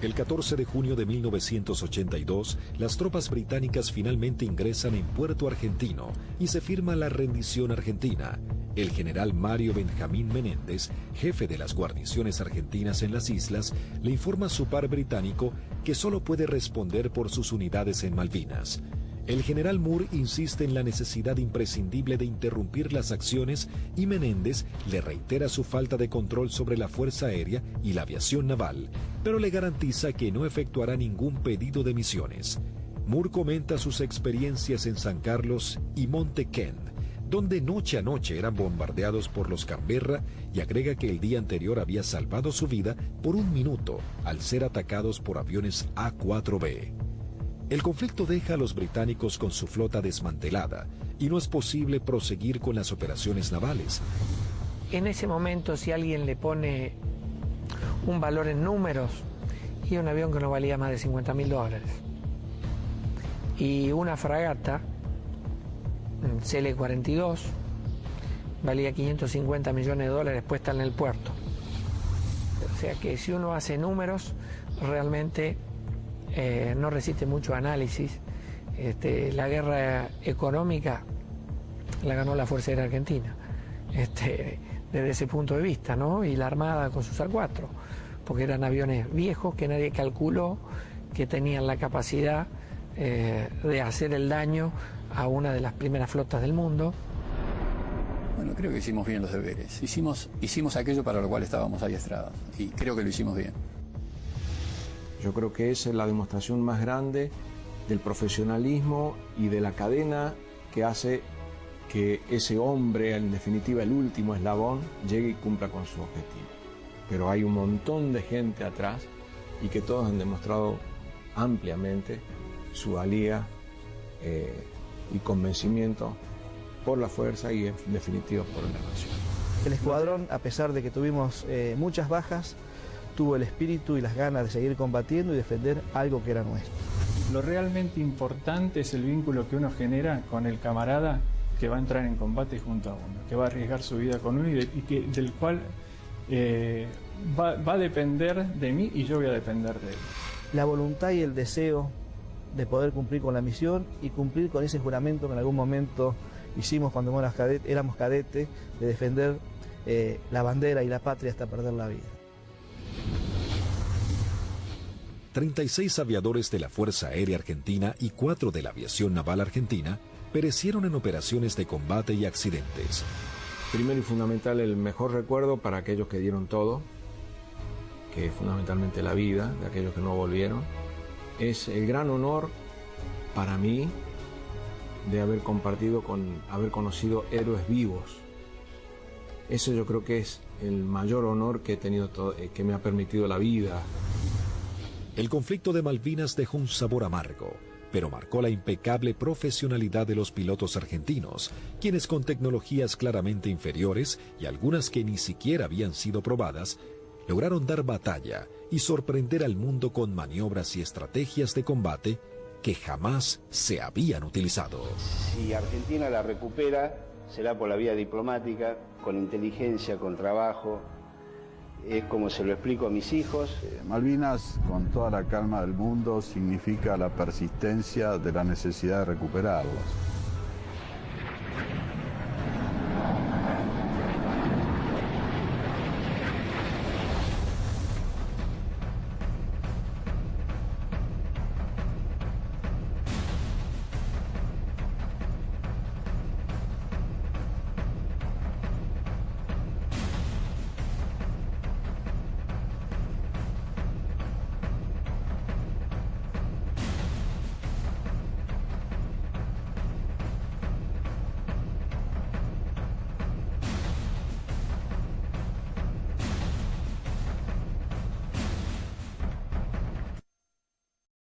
El 14 de junio de 1982, las tropas británicas finalmente ingresan en Puerto Argentino y se firma la rendición argentina. El general Mario Benjamín Menéndez, jefe de las guarniciones argentinas en las islas, le informa a su par británico que solo puede responder por sus unidades en Malvinas. El general Moore insiste en la necesidad imprescindible de interrumpir las acciones y Menéndez le reitera su falta de control sobre la Fuerza Aérea y la aviación naval, pero le garantiza que no efectuará ningún pedido de misiones. Moore comenta sus experiencias en San Carlos y Monte Kent, donde noche a noche eran bombardeados por los Canberra, y agrega que el día anterior había salvado su vida por un minuto al ser atacados por aviones A-4B. El conflicto deja a los británicos con su flota desmantelada y no es posible proseguir con las operaciones navales. En ese momento, si alguien le pone un valor en números, y un avión que no valía más de $50.000, y una fragata CL-42 valía $550 millones puesta en el puerto. O sea que si uno hace números, realmente no resiste mucho análisis. La guerra económica la ganó la Fuerza Aérea Argentina, desde ese punto de vista, ¿no? Y la Armada con sus A4, porque eran aviones viejos que nadie calculó que tenían la capacidad de hacer el daño a una de las primeras flotas del mundo. Bueno, creo que hicimos bien los deberes. Hicimos aquello para lo cual estábamos adiestrados y creo que lo hicimos bien. Yo creo que esa es la demostración más grande del profesionalismo y de la cadena que hace que ese hombre, en definitiva el último eslabón, llegue y cumpla con su objetivo. Pero hay un montón de gente atrás y que todos han demostrado ampliamente su valía y convencimiento por la fuerza y en definitiva por la nación. El escuadrón, a pesar de que tuvimos muchas bajas, tuvo el espíritu y las ganas de seguir combatiendo y defender algo que era nuestro. Lo realmente importante es el vínculo que uno genera con el camarada que va a entrar en combate junto a uno, que va a arriesgar su vida con uno del cual va a depender de mí y yo voy a depender de él. La voluntad y el deseo de poder cumplir con la misión y cumplir con ese juramento que en algún momento hicimos cuando éramos cadetes, de defender la bandera y la patria hasta perder la vida. 36 aviadores de la Fuerza Aérea Argentina y 4 de la Aviación Naval Argentina perecieron en operaciones de combate y accidentes. Primero y fundamental, el mejor recuerdo para aquellos que dieron todo, que es fundamentalmente la vida de aquellos que no volvieron. Es el gran honor para mí de haber haber conocido héroes vivos. Eso yo creo que es el mayor honor que he tenido, que me ha permitido la vida. El conflicto de Malvinas dejó un sabor amargo, pero marcó la impecable profesionalidad de los pilotos argentinos, quienes con tecnologías claramente inferiores y algunas que ni siquiera habían sido probadas, lograron dar batalla y sorprender al mundo con maniobras y estrategias de combate que jamás se habían utilizado. Si Argentina la recupera, será por la vía diplomática, con inteligencia, con trabajo. Es como se lo explico a mis hijos. Malvinas, con toda la calma del mundo, significa la persistencia de la necesidad de recuperarlos.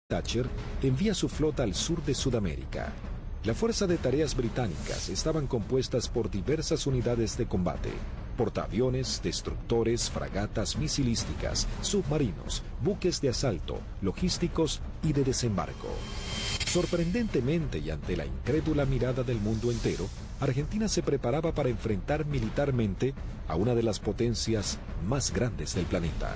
Thatcher envía su flota al sur de Sudamérica. La Fuerza de Tareas Británicas estaban compuestas por diversas unidades de combate, portaaviones, destructores, fragatas misilísticas, submarinos, buques de asalto, logísticos y de desembarco. Sorprendentemente y ante la incrédula mirada del mundo entero, Argentina se preparaba para enfrentar militarmente a una de las potencias más grandes del planeta.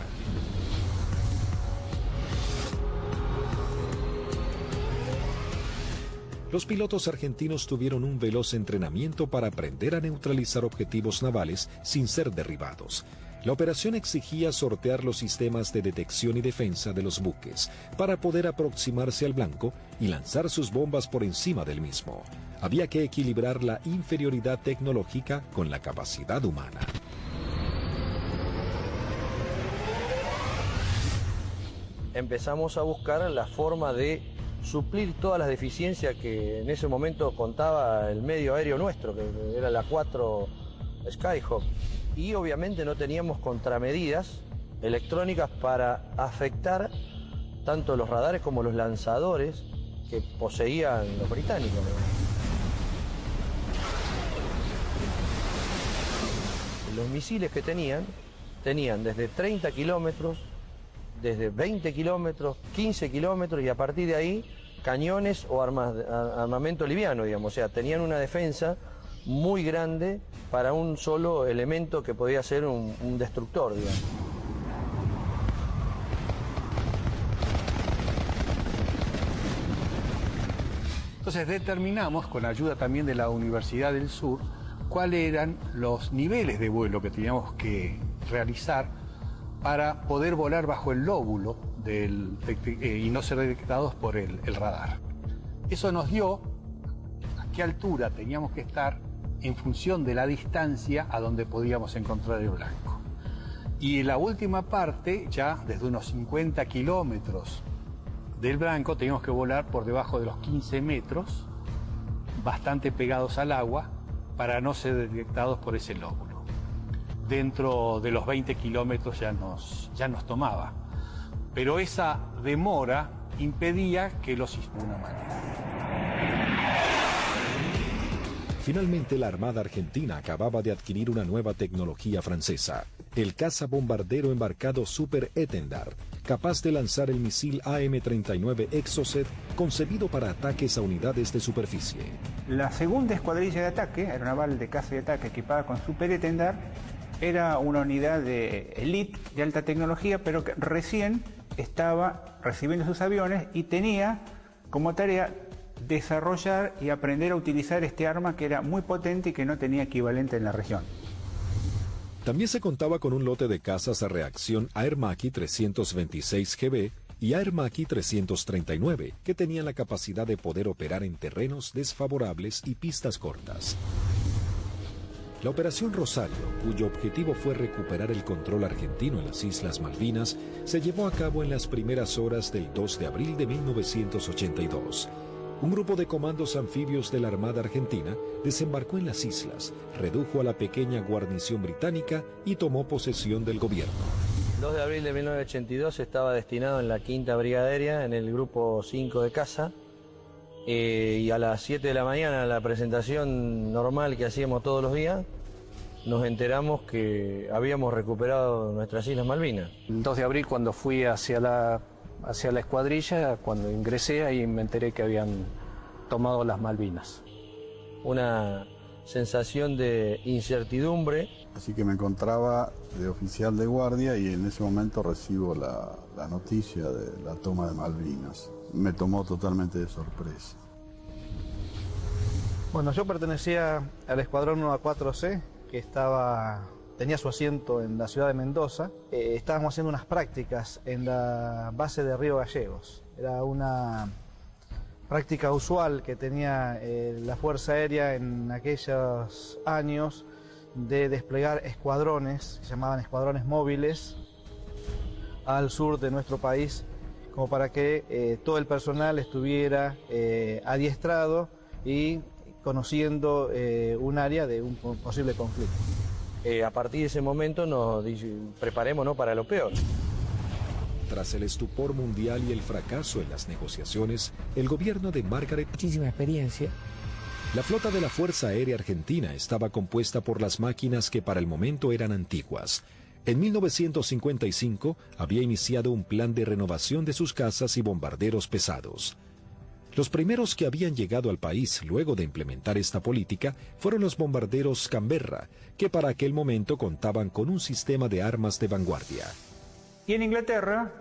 Los pilotos argentinos tuvieron un veloz entrenamiento para aprender a neutralizar objetivos navales sin ser derribados. La operación exigía sortear los sistemas de detección y defensa de los buques para poder aproximarse al blanco y lanzar sus bombas por encima del mismo. Había que equilibrar la inferioridad tecnológica con la capacidad humana. Empezamos a buscar la forma de suplir todas las deficiencias que en ese momento contaba el medio aéreo nuestro, que era la 4 Skyhawk. Y obviamente no teníamos contramedidas electrónicas para afectar tanto los radares como los lanzadores que poseían los británicos. Los misiles que tenían desde 30 kilómetros, desde 20 kilómetros, 15 kilómetros y a partir de ahí cañones o armamento liviano, digamos. O sea, tenían una defensa muy grande para un solo elemento que podía ser un destructor, digamos. Entonces determinamos, con la ayuda también de la Universidad del Sur, cuáles eran los niveles de vuelo que teníamos que realizar para poder volar bajo el lóbulo y no ser detectados por el radar. Eso nos dio a qué altura teníamos que estar en función de la distancia a donde podíamos encontrar el blanco. Y en la última parte, ya desde unos 50 kilómetros del blanco, teníamos que volar por debajo de los 15 metros, bastante pegados al agua, para no ser detectados por ese lóbulo. Dentro de los 20 kilómetros ya nos tomaba. Pero esa demora impedía que los hiciera de una manera. Finalmente, la Armada Argentina acababa de adquirir una nueva tecnología francesa, el caza bombardero embarcado Super Étendard, capaz de lanzar el misil AM-39 Exocet, concebido para ataques a unidades de superficie. La segunda escuadrilla de ataque, aeronaval de caza y ataque equipada con Super Étendard, era una unidad de élite de alta tecnología, pero que recién estaba recibiendo sus aviones y tenía como tarea desarrollar y aprender a utilizar este arma que era muy potente y que no tenía equivalente en la región. También se contaba con un lote de cazas a reacción Air Macchi 326 GB y Air Macchi 339, que tenían la capacidad de poder operar en terrenos desfavorables y pistas cortas. La Operación Rosario, cuyo objetivo fue recuperar el control argentino en las Islas Malvinas, se llevó a cabo en las primeras horas del 2 de abril de 1982. Un grupo de comandos anfibios de la Armada Argentina desembarcó en las islas, redujo a la pequeña guarnición británica y tomó posesión del gobierno. El 2 de abril de 1982 estaba destinado en la 5ª Brigada Aérea, en el grupo 5 de caza, y a las 7 de la mañana, la presentación normal que hacíamos todos los días, nos enteramos que habíamos recuperado nuestras Islas Malvinas. El 2 de abril, cuando fui hacia la hacia la escuadrilla. Cuando ingresé ahí me enteré que habían tomado las Malvinas. Una sensación de incertidumbre. Así que me encontraba de oficial de guardia y en ese momento recibo la noticia de la toma de Malvinas. Me tomó totalmente de sorpresa. Bueno, yo pertenecía al escuadrón 1A4C, que tenía su asiento en la ciudad de Mendoza. Estábamos haciendo unas prácticas en la base de Río Gallegos. Era una práctica usual que tenía la Fuerza Aérea en aquellos años de desplegar escuadrones, se llamaban escuadrones móviles, al sur de nuestro país, como para que todo el personal estuviera adiestrado y conociendo un área de un posible conflicto. A partir de ese momento nos preparémonos para lo peor. Tras el estupor mundial y el fracaso en las negociaciones, el gobierno de Margaret... Muchísima experiencia. La flota de la Fuerza Aérea Argentina estaba compuesta por las máquinas que para el momento eran antiguas. En 1955 había iniciado un plan de renovación de sus cazas y bombarderos pesados. Los primeros que habían llegado al país luego de implementar esta política fueron los bombarderos Canberra, que para aquel momento contaban con un sistema de armas de vanguardia. Y en Inglaterra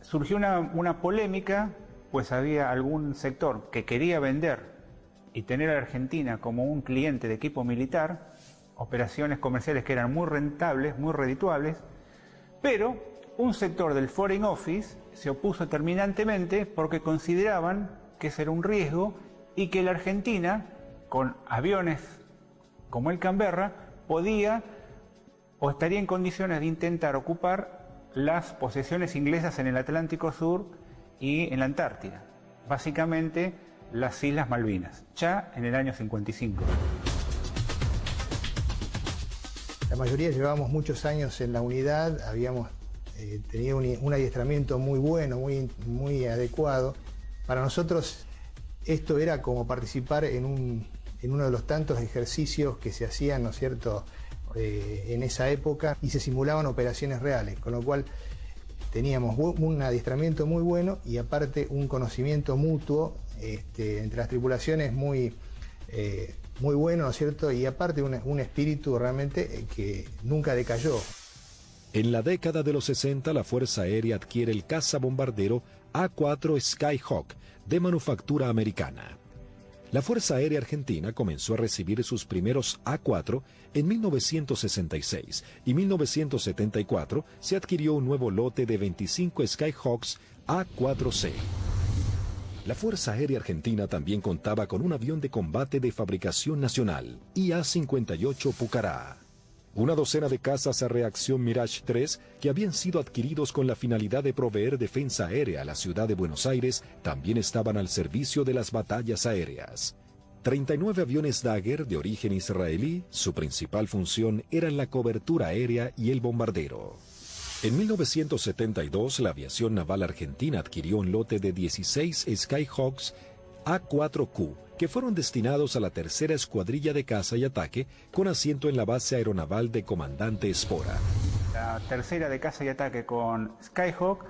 surgió una polémica, pues había algún sector que quería vender y tener a la Argentina como un cliente de equipo militar, operaciones comerciales que eran muy rentables, muy redituables, pero un sector del Foreign Office se opuso terminantemente porque consideraban que ese era un riesgo y que la Argentina, con aviones como el Canberra, podía o estaría en condiciones de intentar ocupar las posesiones inglesas en el Atlántico Sur y en la Antártida. Básicamente, las Islas Malvinas, ya en el año 55. La mayoría llevábamos muchos años en la unidad, habíamos tenido un adiestramiento muy bueno, muy adecuado. Para nosotros esto era como participar en uno de los tantos ejercicios que se hacían, ¿no es cierto?, en esa época, y se simulaban operaciones reales, con lo cual teníamos un adiestramiento muy bueno y aparte un conocimiento mutuo entre las tripulaciones muy bueno, ¿no es cierto?, y aparte un espíritu realmente que nunca decayó. En la década de los 60, la Fuerza Aérea adquiere el cazabombardero A4 Skyhawk, de manufactura americana. La Fuerza Aérea Argentina comenzó a recibir sus primeros A4 en 1966 y 1974 se adquirió un nuevo lote de 25 Skyhawks A4C. La Fuerza Aérea Argentina también contaba con un avión de combate de fabricación nacional, IA-58 Pucará. Una docena de cazas a reacción Mirage 3 que habían sido adquiridos con la finalidad de proveer defensa aérea a la ciudad de Buenos Aires también estaban al servicio de las batallas aéreas. 39 aviones Dagger de origen israelí, su principal función era la cobertura aérea y el bombardero. En 1972, la aviación naval argentina adquirió un lote de 16 Skyhawks A4Q, que fueron destinados a la tercera escuadrilla de caza y ataque con asiento en la base aeronaval de Comandante Espora. La tercera de caza y ataque con Skyhawk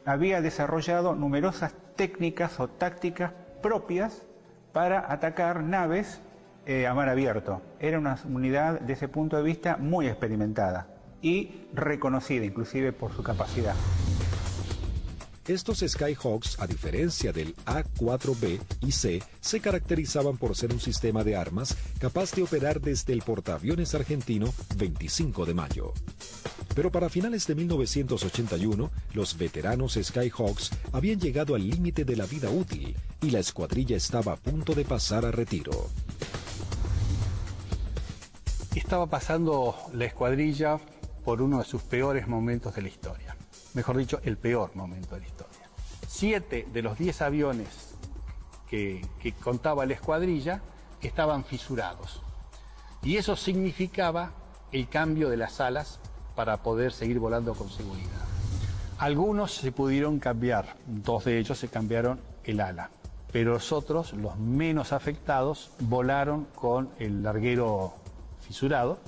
había desarrollado numerosas técnicas o tácticas propias para atacar naves a mar abierto. Era una unidad desde ese punto de vista muy experimentada y reconocida inclusive por su capacidad. Estos Skyhawks, a diferencia del A4B y C, se caracterizaban por ser un sistema de armas capaz de operar desde el portaaviones argentino 25 de mayo. Pero para finales de 1981, los veteranos Skyhawks habían llegado al límite de la vida útil y la escuadrilla estaba a punto de pasar a retiro. Estaba pasando la escuadrilla por uno de sus peores momentos de la historia. Mejor dicho, el peor momento de la historia. 7 de los 10 aviones que contaba la escuadrilla estaban fisurados. Y eso significaba el cambio de las alas para poder seguir volando con seguridad. Algunos se pudieron cambiar, 2 de ellos se cambiaron el ala. Pero los otros, los menos afectados, volaron con el larguero fisurado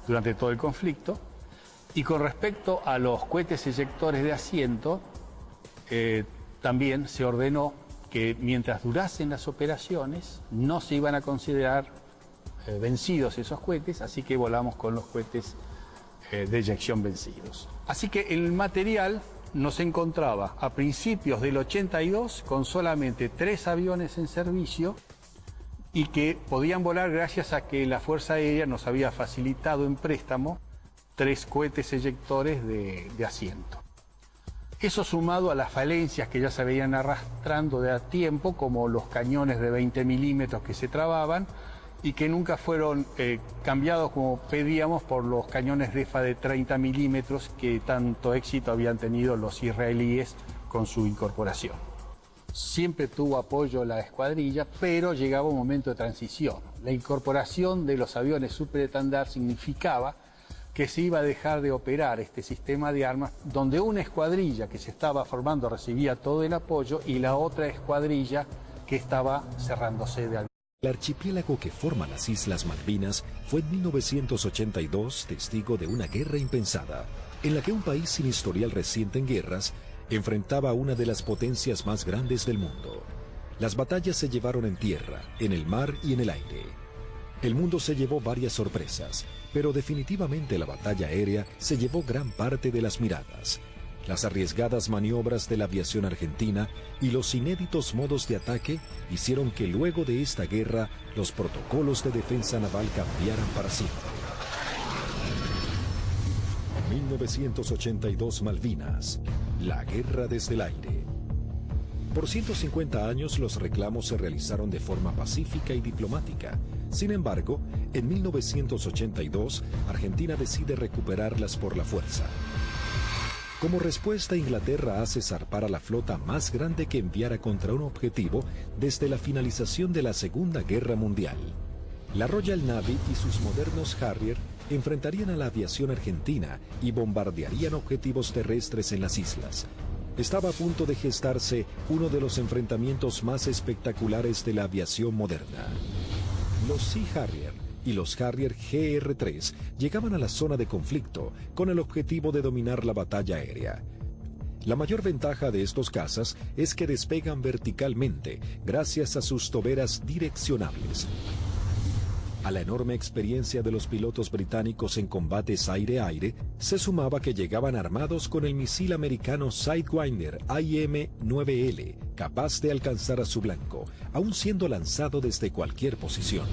durante todo el conflicto. Y con respecto a los cohetes eyectores de asiento, también se ordenó que mientras durasen las operaciones no se iban a considerar vencidos esos cohetes, así que volamos con los cohetes de eyección vencidos. Así que el material nos encontraba a principios del 82 con solamente 3 aviones en servicio y que podían volar gracias a que la Fuerza Aérea nos había facilitado en préstamo 3 cohetes eyectores de asiento. Eso sumado a las falencias que ya se venían arrastrando de a tiempo, como los cañones de 20 milímetros que se trababan y que nunca fueron cambiados como pedíamos por los cañones DEFA de 30 milímetros que tanto éxito habían tenido los israelíes con su incorporación. Siempre tuvo apoyo la escuadrilla, pero llegaba un momento de transición. La incorporación de los aviones superestandar significaba que se iba a dejar de operar este sistema de armas, donde una escuadrilla que se estaba formando recibía todo el apoyo y la otra escuadrilla que estaba cerrándose de algo. El archipiélago que forma las Islas Malvinas fue en 1982 testigo de una guerra impensada, en la que un país sin historial reciente en guerras enfrentaba a una de las potencias más grandes del mundo. Las batallas se llevaron en tierra, en el mar y en el aire. El mundo se llevó varias sorpresas, pero definitivamente la batalla aérea se llevó gran parte de las miradas. Las arriesgadas maniobras de la aviación argentina y los inéditos modos de ataque hicieron que luego de esta guerra los protocolos de defensa naval cambiaran para siempre. 1982 Malvinas, la guerra desde el aire. Por 150 años los reclamos se realizaron de forma pacífica y diplomática. Sin embargo, en 1982 Argentina decide recuperarlas por la fuerza. Como respuesta, Inglaterra hace zarpar a la flota más grande que enviara contra un objetivo desde la finalización de la Segunda Guerra Mundial. La Royal Navy y sus modernos Harrier enfrentarían a la aviación argentina y bombardearían objetivos terrestres en las islas. Estaba a punto de gestarse uno de los enfrentamientos más espectaculares de la aviación moderna. Los Sea Harrier y los Harrier GR-3 llegaban a la zona de conflicto con el objetivo de dominar la batalla aérea. La mayor ventaja de estos cazas es que despegan verticalmente gracias a sus toberas direccionables. A la enorme experiencia de los pilotos británicos en combates aire-aire, se sumaba que llegaban armados con el misil americano Sidewinder IM-9L, capaz de alcanzar a su blanco, aún siendo lanzado desde cualquier posición.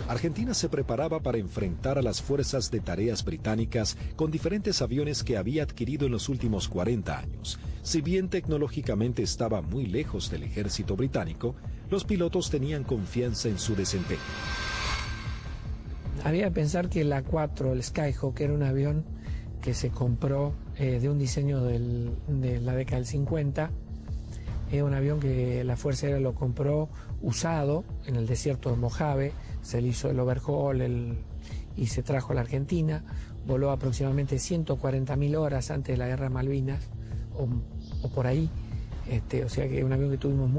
Argentina se preparaba para enfrentar a las fuerzas de tareas británicas con diferentes aviones que había adquirido en los últimos 40 años. Si bien tecnológicamente estaba muy lejos del ejército británico, los pilotos tenían confianza en su desempeño. Había que pensar que el A4, el Skyhawk, era un avión que se compró de un diseño de la década del 50. Es un avión que la Fuerza Aérea lo compró usado en el desierto de Mojave, se le hizo el overhaul y se trajo a la Argentina, voló aproximadamente 140.000 horas antes de la Guerra de Malvinas, o por ahí, o sea que es un avión que tuvimos muy